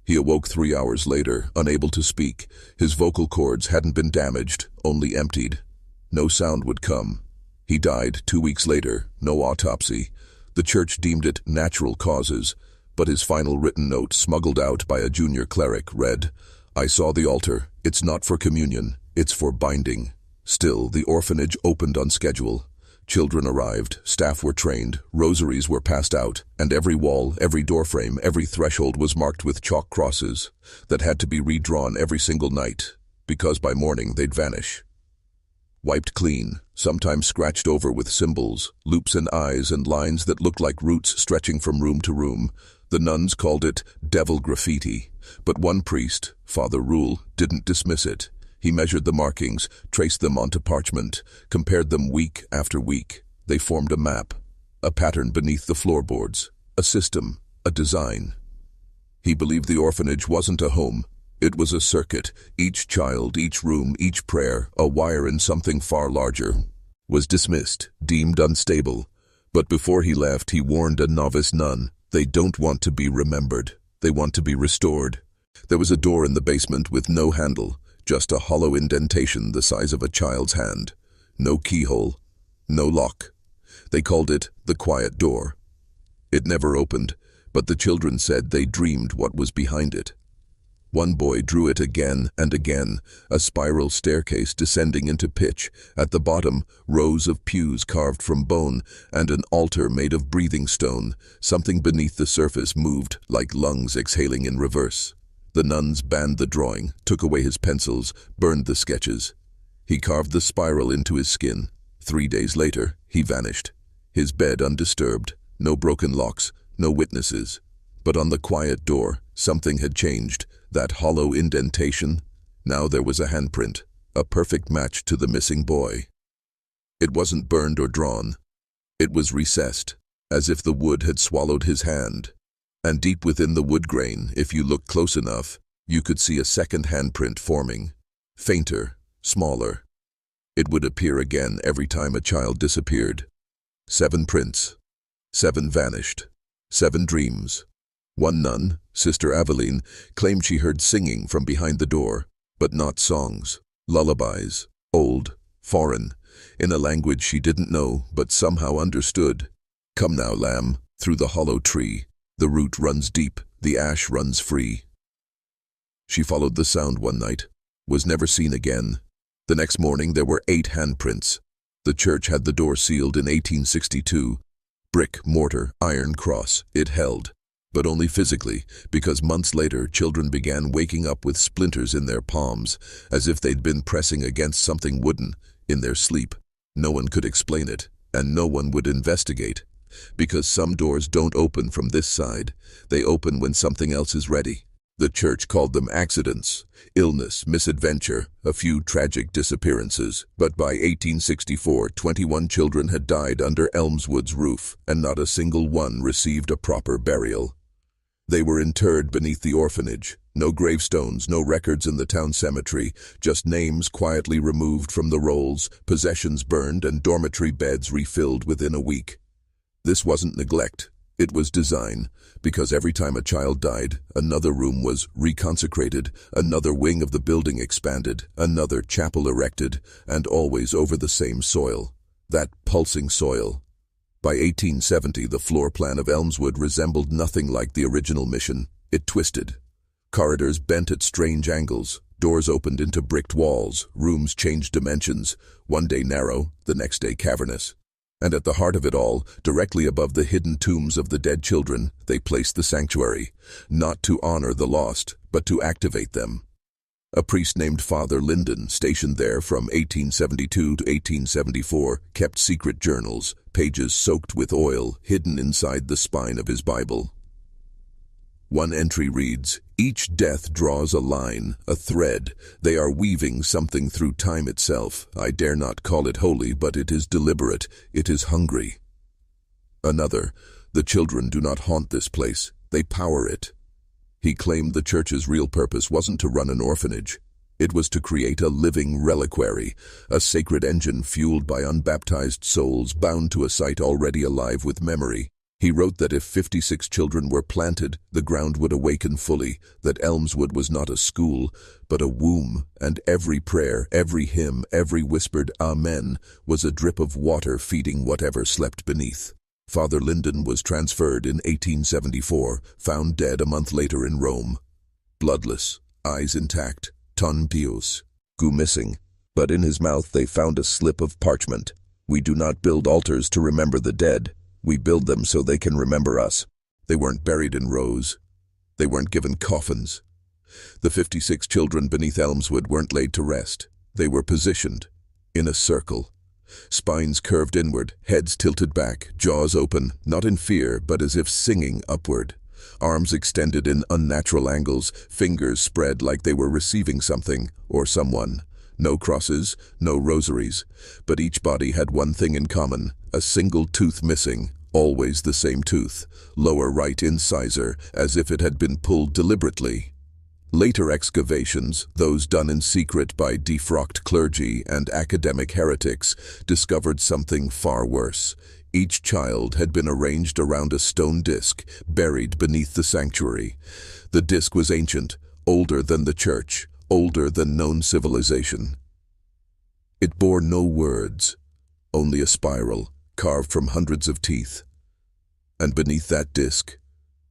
Speaker 1: He awoke 3 hours later, unable to speak. His vocal cords hadn't been damaged, only emptied. No sound would come. He died 2 weeks later, no autopsy. The church deemed it natural causes, but his final written note, smuggled out by a junior cleric, read, "I saw the altar. It's not for communion. It's for binding." Still, the orphanage opened on schedule. Children arrived, staff were trained, rosaries were passed out, and every wall, every doorframe, every threshold was marked with chalk crosses that had to be redrawn every single night, because by morning they'd vanish. Wiped clean, sometimes scratched over with symbols, loops and eyes and lines that looked like roots stretching from room to room. The nuns called it devil graffiti, but one priest, Father Rule, didn't dismiss it. He measured the markings, traced them onto parchment, compared them week after week. They formed a map, a pattern beneath the floorboards, a system, a design. He believed the orphanage wasn't a home. It was a circuit. Each child, each room, each prayer, a wire in something far larger, was dismissed, deemed unstable. But before he left, he warned a novice nun, "They don't want to be remembered. They want to be restored." There was a door in the basement with no handle, just a hollow indentation the size of a child's hand. No keyhole, no lock. They called it the quiet door. It never opened, but the children said they dreamed what was behind it. One boy drew it again and again, a spiral staircase descending into pitch. At the bottom, rows of pews carved from bone and an altar made of breathing stone. Something beneath the surface moved, like lungs exhaling in reverse. The nuns banned the drawing, took away his pencils, burned the sketches. He carved the spiral into his skin. 3 days later, he vanished. His bed undisturbed, no broken locks, no witnesses. But on the quiet door, something had changed. That hollow indentation, now there was a handprint, a perfect match to the missing boy. It wasn't burned or drawn. It was recessed, as if the wood had swallowed his hand. And deep within the wood grain, if you looked close enough, you could see a second handprint forming, fainter, smaller. It would appear again every time a child disappeared. 7 prints. 7 vanished. 7 dreams. One nun, Sister Aveline, claimed she heard singing from behind the door, but not songs, lullabies, old, foreign, in a language she didn't know but somehow understood. "Come now, lamb, through the hollow tree. The root runs deep, the ash runs free." She followed the sound one night, was never seen again. The next morning there were 8 handprints. The church had the door sealed in 1862. Brick, mortar, iron cross, it held. But only physically, because months later children began waking up with splinters in their palms, as if they'd been pressing against something wooden, in their sleep. No one could explain it, and no one would investigate. Because some doors don't open from this side, they open when something else is ready. The church called them accidents, illness, misadventure, a few tragic disappearances. But by 1864, 21 children had died under Elmswood's roof, and not a single one received a proper burial. They were interred beneath the orphanage. No gravestones, no records in the town cemetery, just names quietly removed from the rolls, possessions burned, and dormitory beds refilled within a week. This wasn't neglect. It was design, because every time a child died, another room was reconsecrated, another wing of the building expanded, another chapel erected, and always over the same soil. That pulsing soil. By 1870, the floor plan of Elmswood resembled nothing like the original mission. It twisted. Corridors bent at strange angles, doors opened into bricked walls, rooms changed dimensions, one day narrow, the next day cavernous. And at the heart of it all, directly above the hidden tombs of the dead children, they placed the sanctuary, not to honor the lost, but to activate them. A priest named Father Linden, stationed there from 1872 to 1874, kept secret journals, pages soaked with oil, hidden inside the spine of his Bible. One entry reads, "Each death draws a line, a thread. They are weaving something through time itself. I dare not call it holy, but it is deliberate. It is hungry." Another, "The children do not haunt this place. They power it." He claimed the church's real purpose wasn't to run an orphanage. It was to create a living reliquary, a sacred engine fueled by unbaptized souls bound to a site already alive with memory. He wrote that if 56 children were planted, the ground would awaken fully, that Elmswood was not a school, but a womb, and every prayer, every hymn, every whispered Amen was a drip of water feeding whatever slept beneath. Father Linden was transferred in 1874, found dead a month later in Rome. Bloodless, eyes intact, ton pius, go missing, but in his mouth they found a slip of parchment. "We do not build altars to remember the dead. We build them so they can remember us." They weren't buried in rows. They weren't given coffins. The 56 children beneath Elmswood weren't laid to rest. They were positioned in a circle. Spines curved inward, heads tilted back, jaws open, not in fear, but as if singing upward. Arms extended in unnatural angles, fingers spread like they were receiving something or someone. No crosses, no rosaries, but each body had one thing in common, a single tooth missing, always the same tooth, lower right incisor, as if it had been pulled deliberately. Later excavations, those done in secret by defrocked clergy and academic heretics, discovered something far worse. Each child had been arranged around a stone disc, buried beneath the sanctuary. The disc was ancient, older than the church, older than known civilization. It bore no words, only a spiral, carved from hundreds of teeth. And beneath that disc,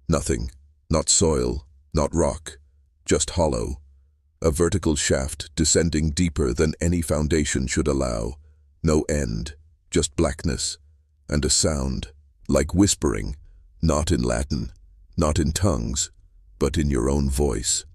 Speaker 1: nothing, not soil, not rock, just hollow, a vertical shaft descending deeper than any foundation should allow. No end, just blackness, and a sound, like whispering, not in Latin, not in tongues, but in your own voice.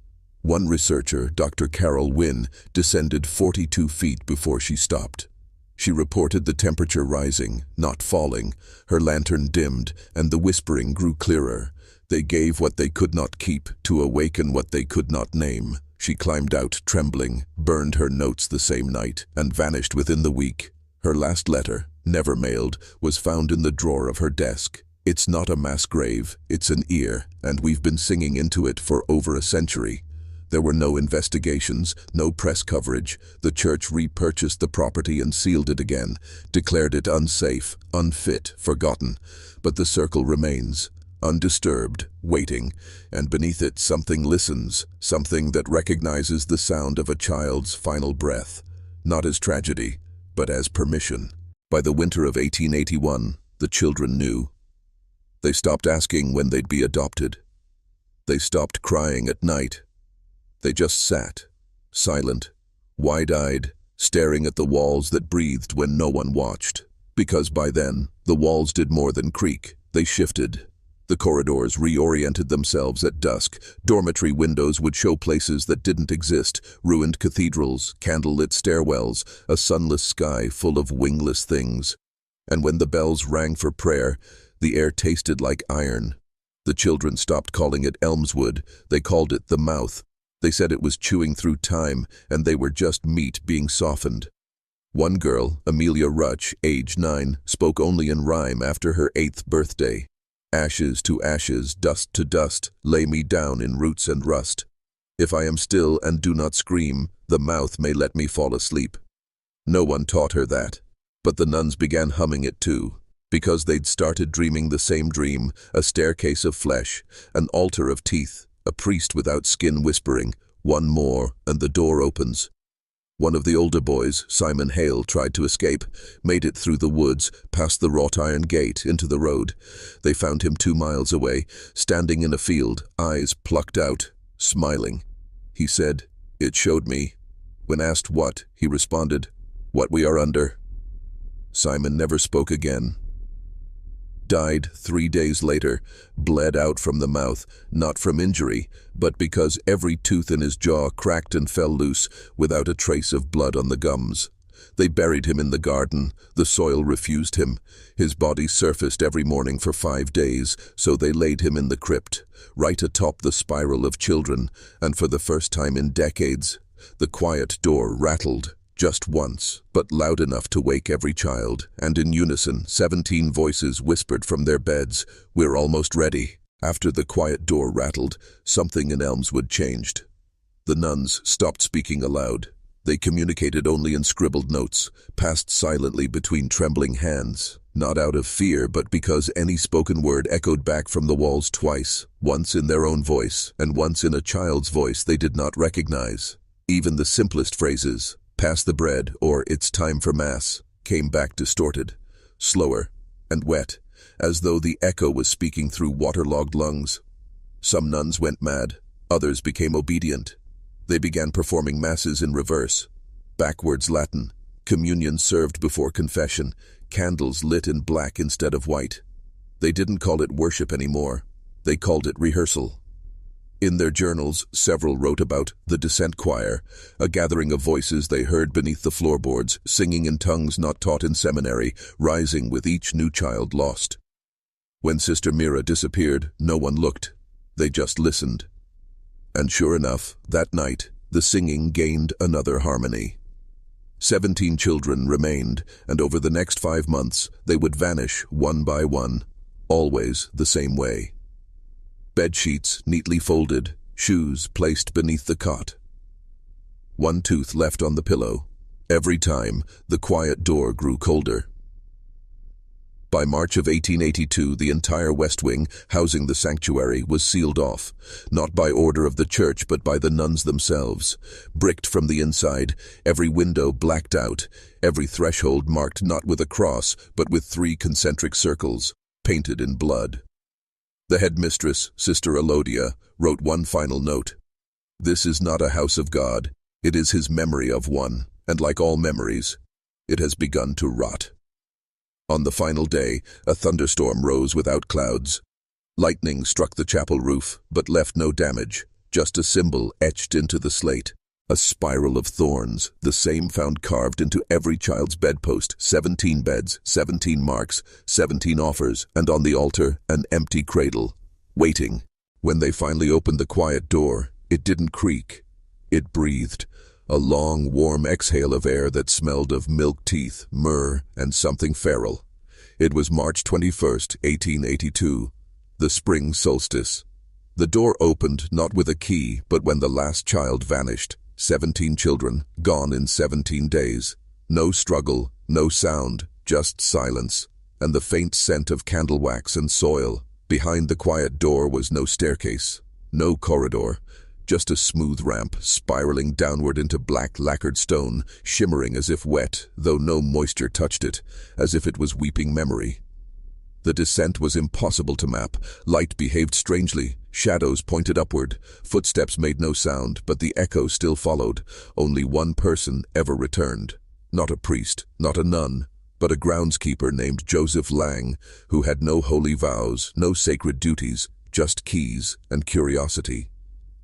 Speaker 1: One researcher, Dr. Carol Wynne, descended 42 feet before she stopped. She reported the temperature rising, not falling. Her lantern dimmed, and the whispering grew clearer. They gave what they could not keep, to awaken what they could not name. She climbed out, trembling, burned her notes the same night, and vanished within the week. Her last letter, never mailed, was found in the drawer of her desk. "It's not a mass grave, it's an ear, and we've been singing into it for over a century." There were no investigations, no press coverage. The church repurchased the property and sealed it again, declared it unsafe, unfit, forgotten. But the circle remains, undisturbed, waiting, and beneath it something listens, something that recognizes the sound of a child's final breath, not as tragedy, but as permission. By the winter of 1881, the children knew. They stopped asking when they'd be adopted. They stopped crying at night. They just sat, silent, wide-eyed, staring at the walls that breathed when no one watched. Because by then, the walls did more than creak, they shifted. The corridors reoriented themselves at dusk. Dormitory windows would show places that didn't exist, ruined cathedrals, candlelit stairwells, a sunless sky full of wingless things. And when the bells rang for prayer, the air tasted like iron. The children stopped calling it Elmswood, they called it the mouth. They said it was chewing through time, and they were just meat being softened. One girl, Amelia Rutch, age 9, spoke only in rhyme after her 8th birthday. "Ashes to ashes, dust to dust, lay me down in roots and rust. If I am still and do not scream, the mouth may let me fall asleep." No one taught her that, but the nuns began humming it too. Because they'd started dreaming the same dream, a staircase of flesh, an altar of teeth, a priest without skin whispering, "One more, and the door opens." One of the older boys, Simon Hale, tried to escape, made it through the woods, past the wrought iron gate, into the road. They found him 2 miles away, standing in a field, eyes plucked out, smiling. He said, "It showed me." When asked what, he responded, "What we are under." Simon never spoke again. Died 3 days later, bled out from the mouth, not from injury, but because every tooth in his jaw cracked and fell loose, without a trace of blood on the gums. They buried him in the garden. The soil refused him. His body surfaced every morning for 5 days, so they laid him in the crypt, right atop the spiral of children, and for the first time in decades, the quiet door rattled. Just once, but loud enough to wake every child, and in unison, 17 voices whispered from their beds, "We're almost ready." After the quiet door rattled, something in Elmswood changed. The nuns stopped speaking aloud. They communicated only in scribbled notes, passed silently between trembling hands, not out of fear, but because any spoken word echoed back from the walls twice, once in their own voice, and once in a child's voice they did not recognize. Even the simplest phrases, "Pass the bread," or "It's time for Mass," came back distorted, slower, and wet, as though the echo was speaking through waterlogged lungs. Some nuns went mad, others became obedient. They began performing Masses in reverse, backwards Latin, communion served before confession, candles lit in black instead of white. They didn't call it worship anymore, they called it rehearsal. In their journals, several wrote about the descent choir, a gathering of voices they heard beneath the floorboards, singing in tongues not taught in seminary, rising with each new child lost. When Sister Mira disappeared, no one looked. They just listened. And sure enough, that night, the singing gained another harmony. 17 children remained, and over the next 5 months, they would vanish one by one, always the same way. Bed sheets neatly folded, shoes placed beneath the cot. One tooth left on the pillow. Every time, the quiet door grew colder. By March of 1882, the entire west wing, housing the sanctuary, was sealed off, not by order of the church but by the nuns themselves. Bricked from the inside, every window blacked out, every threshold marked not with a cross but with 3 concentric circles, painted in blood. The headmistress, Sister Elodia, wrote one final note. "This is not a house of God, it is his memory of one, and like all memories, it has begun to rot." On the final day, a thunderstorm rose without clouds. Lightning struck the chapel roof, but left no damage, just a symbol etched into the slate. A spiral of thorns, the same found carved into every child's bedpost, 17 beds, 17 marks, 17 offers, and on the altar, an empty cradle, waiting. When they finally opened the quiet door, it didn't creak. It breathed, a long, warm exhale of air that smelled of milk teeth, myrrh, and something feral. It was March 21st, 1882, the spring solstice. The door opened not with a key, but when the last child vanished. 17 children, gone in 17 days. No struggle, no sound, just silence, and the faint scent of candle wax and soil. Behind the quiet door was no staircase, no corridor, just a smooth ramp spiraling downward into black lacquered stone, shimmering as if wet, though no moisture touched it, as if it was weeping memory. The descent was impossible to map. Light behaved strangely. Shadows pointed upward. Footsteps made no sound, but the echo still followed. Only one person ever returned. Not a priest, not a nun, but a groundskeeper named Joseph Lang, who had no holy vows, no sacred duties, just keys and curiosity.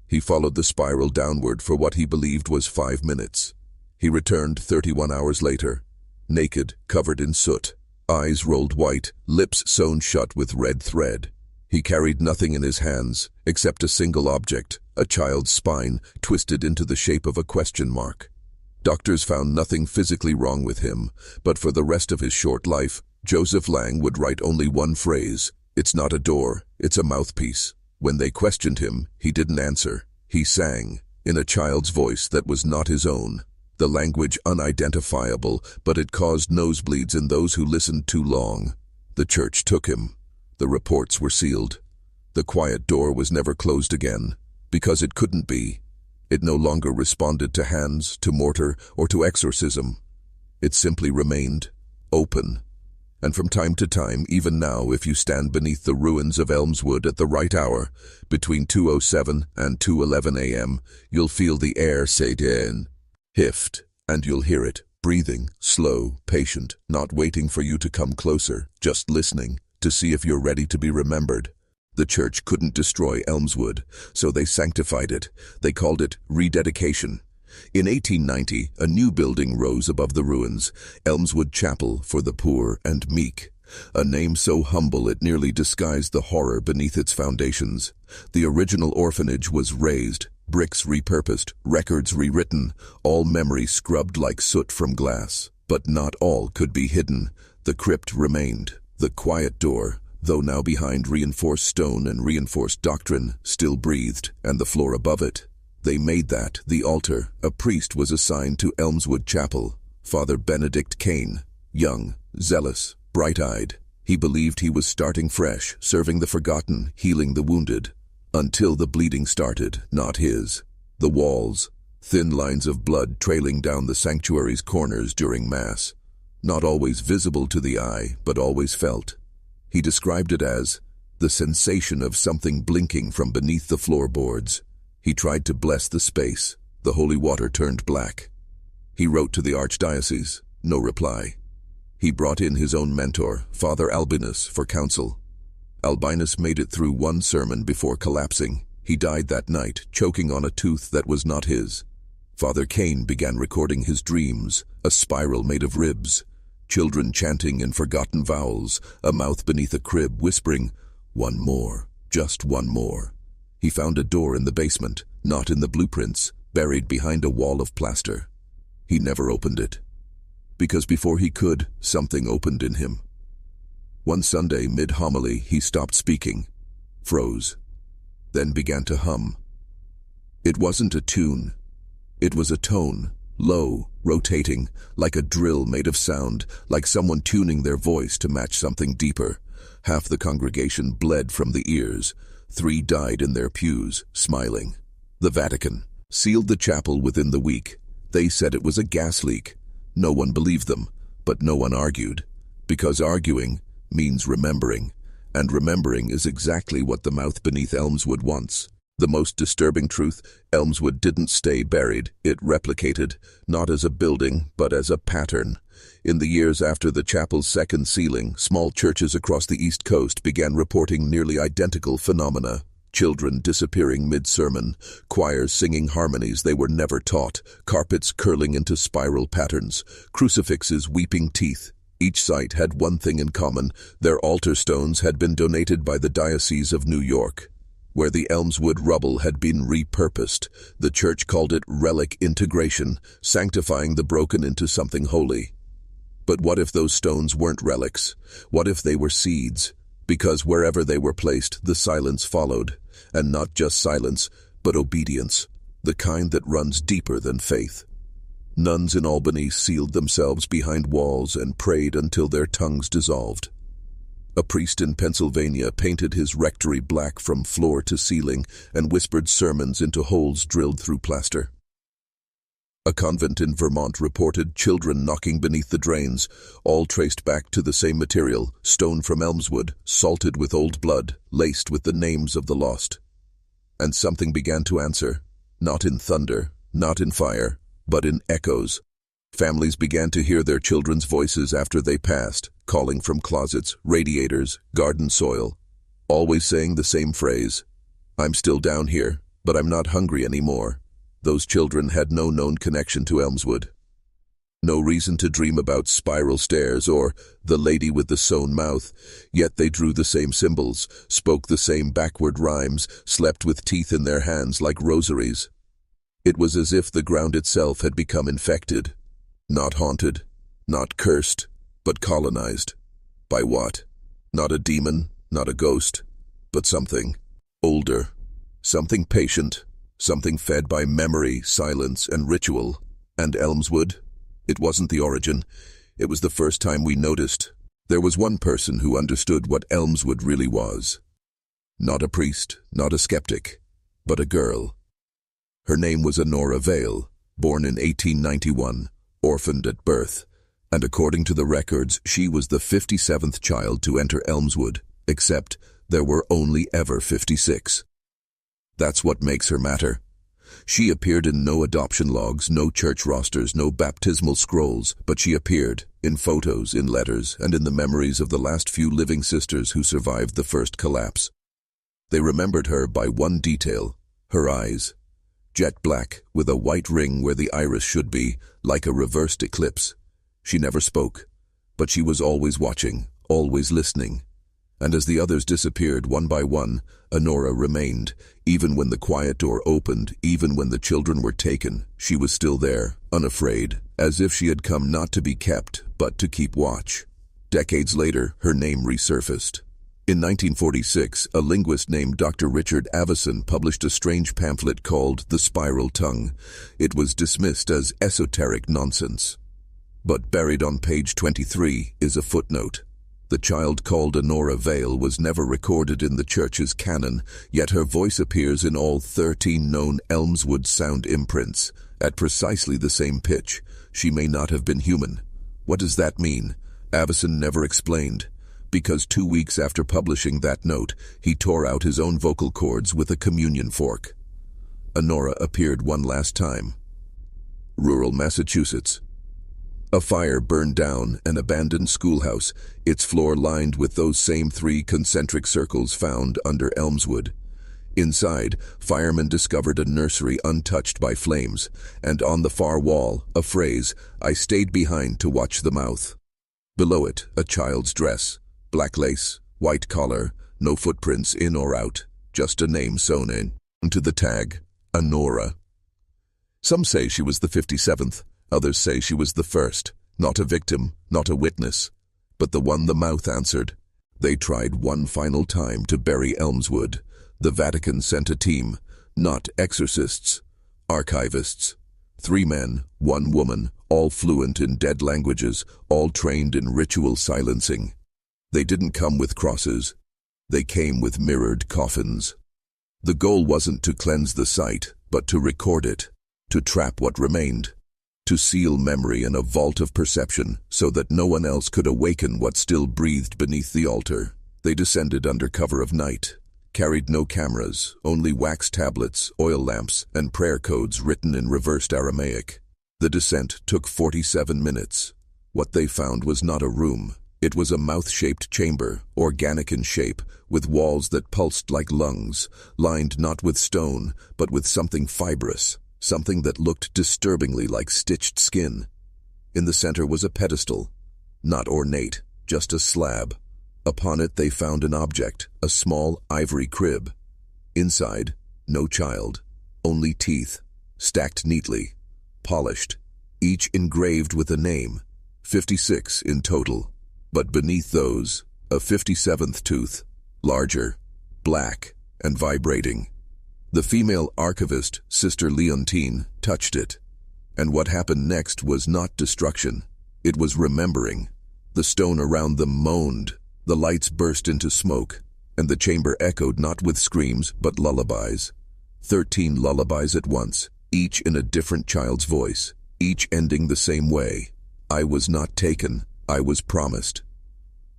Speaker 1: He followed the spiral downward for what he believed was 5 minutes. He returned 31 hours later, naked, covered in soot. Eyes rolled white, lips sewn shut with red thread. He carried nothing in his hands, except a single object, a child's spine, twisted into the shape of a question mark. Doctors found nothing physically wrong with him, but for the rest of his short life, Joseph Lang would write only one phrase, "It's not a door, it's a mouthpiece." When they questioned him, he didn't answer. He sang, in a child's voice that was not his own. The language unidentifiable, but it caused nosebleeds in those who listened too long. The church took him. The reports were sealed. The quiet door was never closed again, because it couldn't be. It no longer responded to hands, to mortar, or to exorcism. It simply remained open. And from time to time, even now, if you stand beneath the ruins of Elmswood at the right hour, between 2:07 and 2:11 a.m., you'll feel the air say "den," hift, and you'll hear it, breathing, slow, patient, not waiting for you to come closer, just listening, to see if you're ready to be remembered. The church couldn't destroy Elmswood, so they sanctified it. They called it rededication. In 1890, a new building rose above the ruins, Elmswood Chapel for the Poor and Meek, a name so humble it nearly disguised the horror beneath its foundations. The original orphanage was razed, bricks repurposed, records rewritten, all memory scrubbed like soot from glass. But not all could be hidden. The crypt remained. The quiet door, though now behind reinforced stone and reinforced doctrine, still breathed, and the floor above it. They made that the altar. A priest was assigned to Elmswood Chapel, Father Benedict Kane, young, zealous, bright-eyed. He believed he was starting fresh, serving the forgotten, healing the wounded. Until the bleeding started, not his. The walls, thin lines of blood trailing down the sanctuary's corners during Mass. Not always visible to the eye, but always felt. He described it as the sensation of something blinking from beneath the floorboards. He tried to bless the space. The holy water turned black. He wrote to the archdiocese. No reply. He brought in his own mentor, Father Albinus, for counsel. Albinus made it through one sermon before collapsing. He died that night, choking on a tooth that was not his. Father Kane began recording his dreams, a spiral made of ribs, children chanting in forgotten vowels, a mouth beneath a crib whispering, "One more, just one more." He found a door in the basement, not in the blueprints, buried behind a wall of plaster. He never opened it, because before he could, something opened in him. One Sunday, mid-homily, he stopped speaking, froze, then began to hum. It wasn't a tune. It was a tone, low, rotating, like a drill made of sound, like someone tuning their voice to match something deeper. Half the congregation bled from the ears. 3 died in their pews, smiling. The Vatican sealed the chapel within the week. They said it was a gas leak. No one believed them, but no one argued, because arguing means remembering, and remembering is exactly what the mouth beneath Elmswood wants. The most disturbing truth, Elmswood didn't stay buried. It replicated, not as a building, but as a pattern. In the years after the chapel's second sealing, small churches across the East Coast began reporting nearly identical phenomena. Children disappearing mid-sermon, choirs singing harmonies they were never taught, carpets curling into spiral patterns, crucifixes weeping teeth. Each site had one thing in common: their altar stones had been donated by the Diocese of New York. Where the Elmswood rubble had been repurposed, the church called it relic integration, sanctifying the broken into something holy. But what if those stones weren't relics? What if they were seeds? Because wherever they were placed, the silence followed. And not just silence, but obedience, the kind that runs deeper than faith. Nuns in Albany sealed themselves behind walls and prayed until their tongues dissolved. A priest in Pennsylvania painted his rectory black from floor to ceiling and whispered sermons into holes drilled through plaster. A convent in Vermont reported children knocking beneath the drains, all traced back to the same material, stone from Elmswood, salted with old blood, laced with the names of the lost. And something began to answer, not in thunder, not in fire, but in echoes. Families began to hear their children's voices after they passed, calling from closets, radiators, garden soil, always saying the same phrase, "I'm still down here, but I'm not hungry anymore." Those children had no known connection to Elmswood. No reason to dream about spiral stairs or the lady with the sewn mouth, yet they drew the same symbols, spoke the same backward rhymes, slept with teeth in their hands like rosaries. It was as if the ground itself had become infected. Not haunted, not cursed, but colonized. By what? Not a demon, not a ghost, but something older, something patient, something fed by memory, silence, and ritual. And Elmswood? It wasn't the origin. It was the first time we noticed. There was one person who understood what Elmswood really was. Not a priest, not a skeptic, but a girl. Her name was Annora Vale, born in 1891, orphaned at birth, and according to the records, she was the 57th child to enter Elmswood, except there were only ever 56. That's what makes her matter. She appeared in no adoption logs, no church rosters, no baptismal scrolls, but she appeared in photos, in letters, and in the memories of the last few living sisters who survived the first collapse. They remembered her by one detail, her eyes. Jet black, with a white ring where the iris should be, like a reversed eclipse. She never spoke, but she was always watching, always listening. And as the others disappeared one by one, Annora remained. Even when the quiet door opened, even when the children were taken, she was still there, unafraid, as if she had come not to be kept, but to keep watch. Decades later, her name resurfaced. In 1946, a linguist named Dr. Richard Avison published a strange pamphlet called The Spiral Tongue. It was dismissed as esoteric nonsense. But buried on page 23 is a footnote. The child called Annora Vale was never recorded in the church's canon, yet her voice appears in all 13 known Elmswood sound imprints, at precisely the same pitch. She may not have been human. What does that mean? Avison never explained, because 2 weeks after publishing that note, he tore out his own vocal cords with a communion fork. Annora appeared one last time. Rural Massachusetts. A fire burned down an abandoned schoolhouse, its floor lined with those same 3 concentric circles found under Elmswood. Inside, firemen discovered a nursery untouched by flames, and on the far wall, a phrase, "I stayed behind to watch the mouth." Below it, a child's dress, black lace, white collar, no footprints in or out, just a name sewn in. To the tag, Annora. Some say she was the 57th. Others say she was the first, not a victim, not a witness, but the one the mouth answered. They tried one final time to bury Elmswood. The Vatican sent a team, not exorcists, archivists. 3 men, 1 woman, all fluent in dead languages, all trained in ritual silencing. They didn't come with crosses. They came with mirrored coffins. The goal wasn't to cleanse the site, but to record it, to trap what remained, to seal memory in a vault of perception so that no one else could awaken what still breathed beneath the altar. They descended under cover of night, carried no cameras, only wax tablets, oil lamps, and prayer codes written in reversed Aramaic. The descent took 47 minutes. What they found was not a room. It was a mouth-shaped chamber, organic in shape, with walls that pulsed like lungs, lined not with stone, but with something fibrous. Something that looked disturbingly like stitched skin. In the center was a pedestal, not ornate, just a slab. Upon it they found an object, a small ivory crib. Inside, no child, only teeth, stacked neatly, polished, each engraved with a name, 56 in total. But beneath those, a 57th tooth, larger, black, and vibrating. The female archivist, Sister Leontine, touched it. And what happened next was not destruction. It was remembering. The stone around them moaned. The lights burst into smoke. And the chamber echoed not with screams, but lullabies. 13 lullabies at once, each in a different child's voice, each ending the same way. I was not taken. I was promised.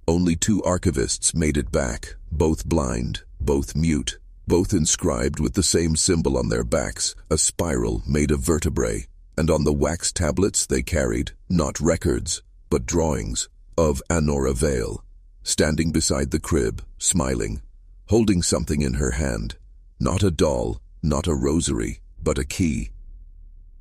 Speaker 1: Only 2 archivists made it back, both blind, both mute. Both inscribed with the same symbol on their backs, a spiral made of vertebrae, and on the wax tablets they carried, not records, but drawings, of Annora Vale, standing beside the crib, smiling, holding something in her hand, not a doll, not a rosary, but a key.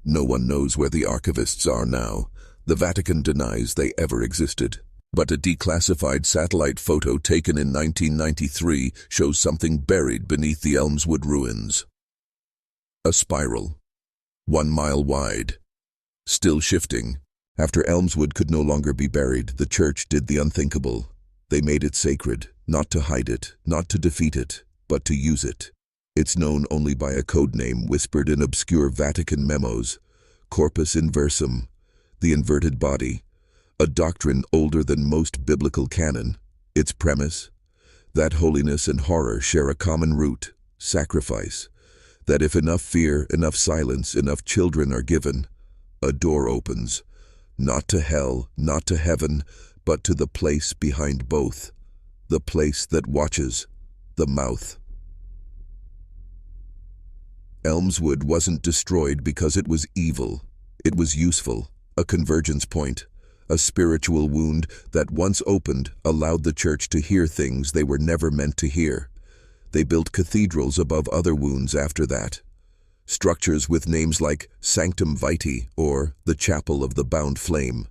Speaker 1: No one knows where the archivists are now. The Vatican denies they ever existed. But a declassified satellite photo taken in 1993 shows something buried beneath the Elmswood ruins. A spiral, 1 mile wide, still shifting. After Elmswood could no longer be buried, the church did the unthinkable. They made it sacred, not to hide it, not to defeat it, but to use it. It's known only by a code name whispered in obscure Vatican memos, Corpus Inversum, the inverted body, a doctrine older than most biblical canon. Its premise? That holiness and horror share a common root, sacrifice. That if enough fear, enough silence, enough children are given, a door opens, not to hell, not to heaven, but to the place behind both, the place that watches, the mouth. Elmswood wasn't destroyed because it was evil. It was useful, a convergence point, a spiritual wound that once opened allowed the church to hear things they were never meant to hear. They built cathedrals above other wounds after that. Structures with names like Sanctum Vitae or the Chapel of the Bound Flame,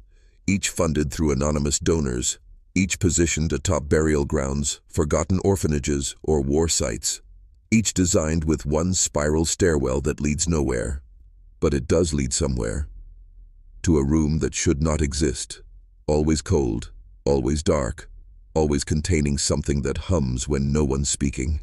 Speaker 1: each funded through anonymous donors, each positioned atop burial grounds, forgotten orphanages, or war sites, each designed with one spiral stairwell that leads nowhere. But it does lead somewhere. To a room that should not exist, always cold, always dark, always containing something that hums when no one's speaking.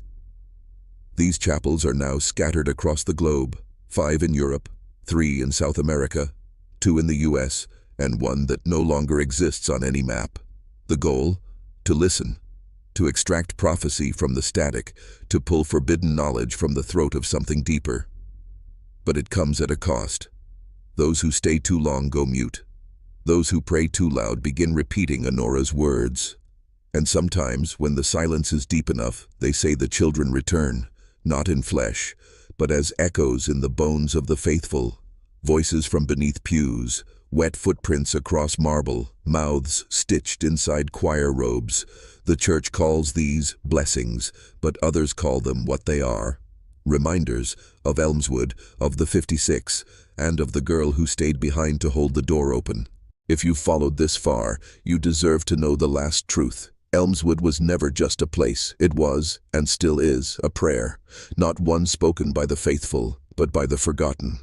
Speaker 1: These chapels are now scattered across the globe, 5 in Europe, 3 in South America, 2 in the US, and 1 that no longer exists on any map. The goal? To listen, to extract prophecy from the static, to pull forbidden knowledge from the throat of something deeper. But it comes at a cost. Those who stay too long go mute. Those who pray too loud begin repeating Annora's words. And sometimes, when the silence is deep enough, they say the children return, not in flesh, but as echoes in the bones of the faithful, voices from beneath pews, wet footprints across marble, mouths stitched inside choir robes. The church calls these blessings, but others call them what they are. Reminders of Elmswood, of the 56, and of the girl who stayed behind to hold the door open. If you've followed this far, you deserve to know the last truth. Elmswood was never just a place. It was, and still is, a prayer. Not one spoken by the faithful, but by the forgotten.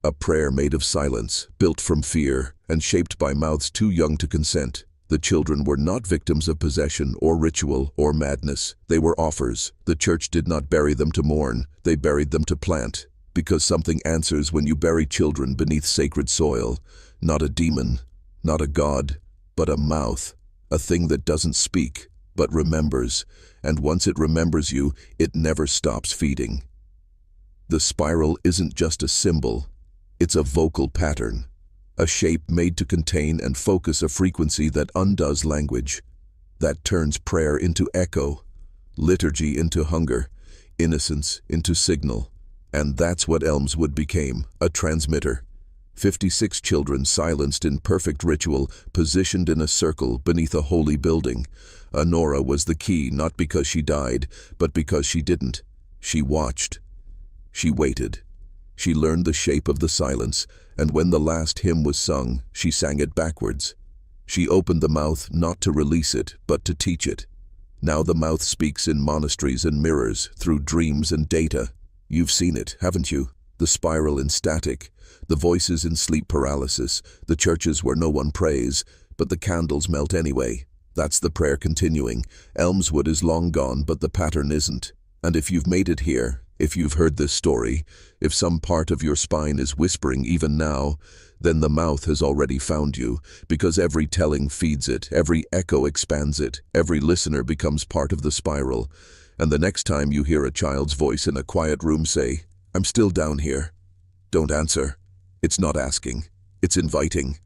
Speaker 1: A prayer made of silence, built from fear, and shaped by mouths too young to consent. The children were not victims of possession or ritual or madness. They were offers. The church did not bury them to mourn. They buried them to plant. Because something answers when you bury children beneath sacred soil. Not a demon, not a god, but a mouth. A thing that doesn't speak, but remembers. And once it remembers you, it never stops feeding. The spiral isn't just a symbol. It's a vocal pattern. A shape made to contain and focus a frequency that undoes language, that turns prayer into echo, liturgy into hunger, innocence into signal. And that's what Elmswood became, a transmitter. 56 children silenced in perfect ritual, positioned in a circle beneath a holy building. Annora was the key, not because she died, but because she didn't. She watched. She waited. She learned the shape of the silence, and when the last hymn was sung, she sang it backwards. She opened the mouth not to release it, but to teach it. Now the mouth speaks in monasteries and mirrors, through dreams and data. You've seen it, haven't you? The spiral in static, the voices in sleep paralysis, the churches where no one prays, but the candles melt anyway. That's the prayer continuing. Elmswood is long gone, but the pattern isn't. And if you've made it here, if you've heard this story, if some part of your spine is whispering even now, then the mouth has already found you, because every telling feeds it, every echo expands it, every listener becomes part of the spiral. And the next time you hear a child's voice in a quiet room say, "I'm still down here," don't answer. It's not asking, it's inviting.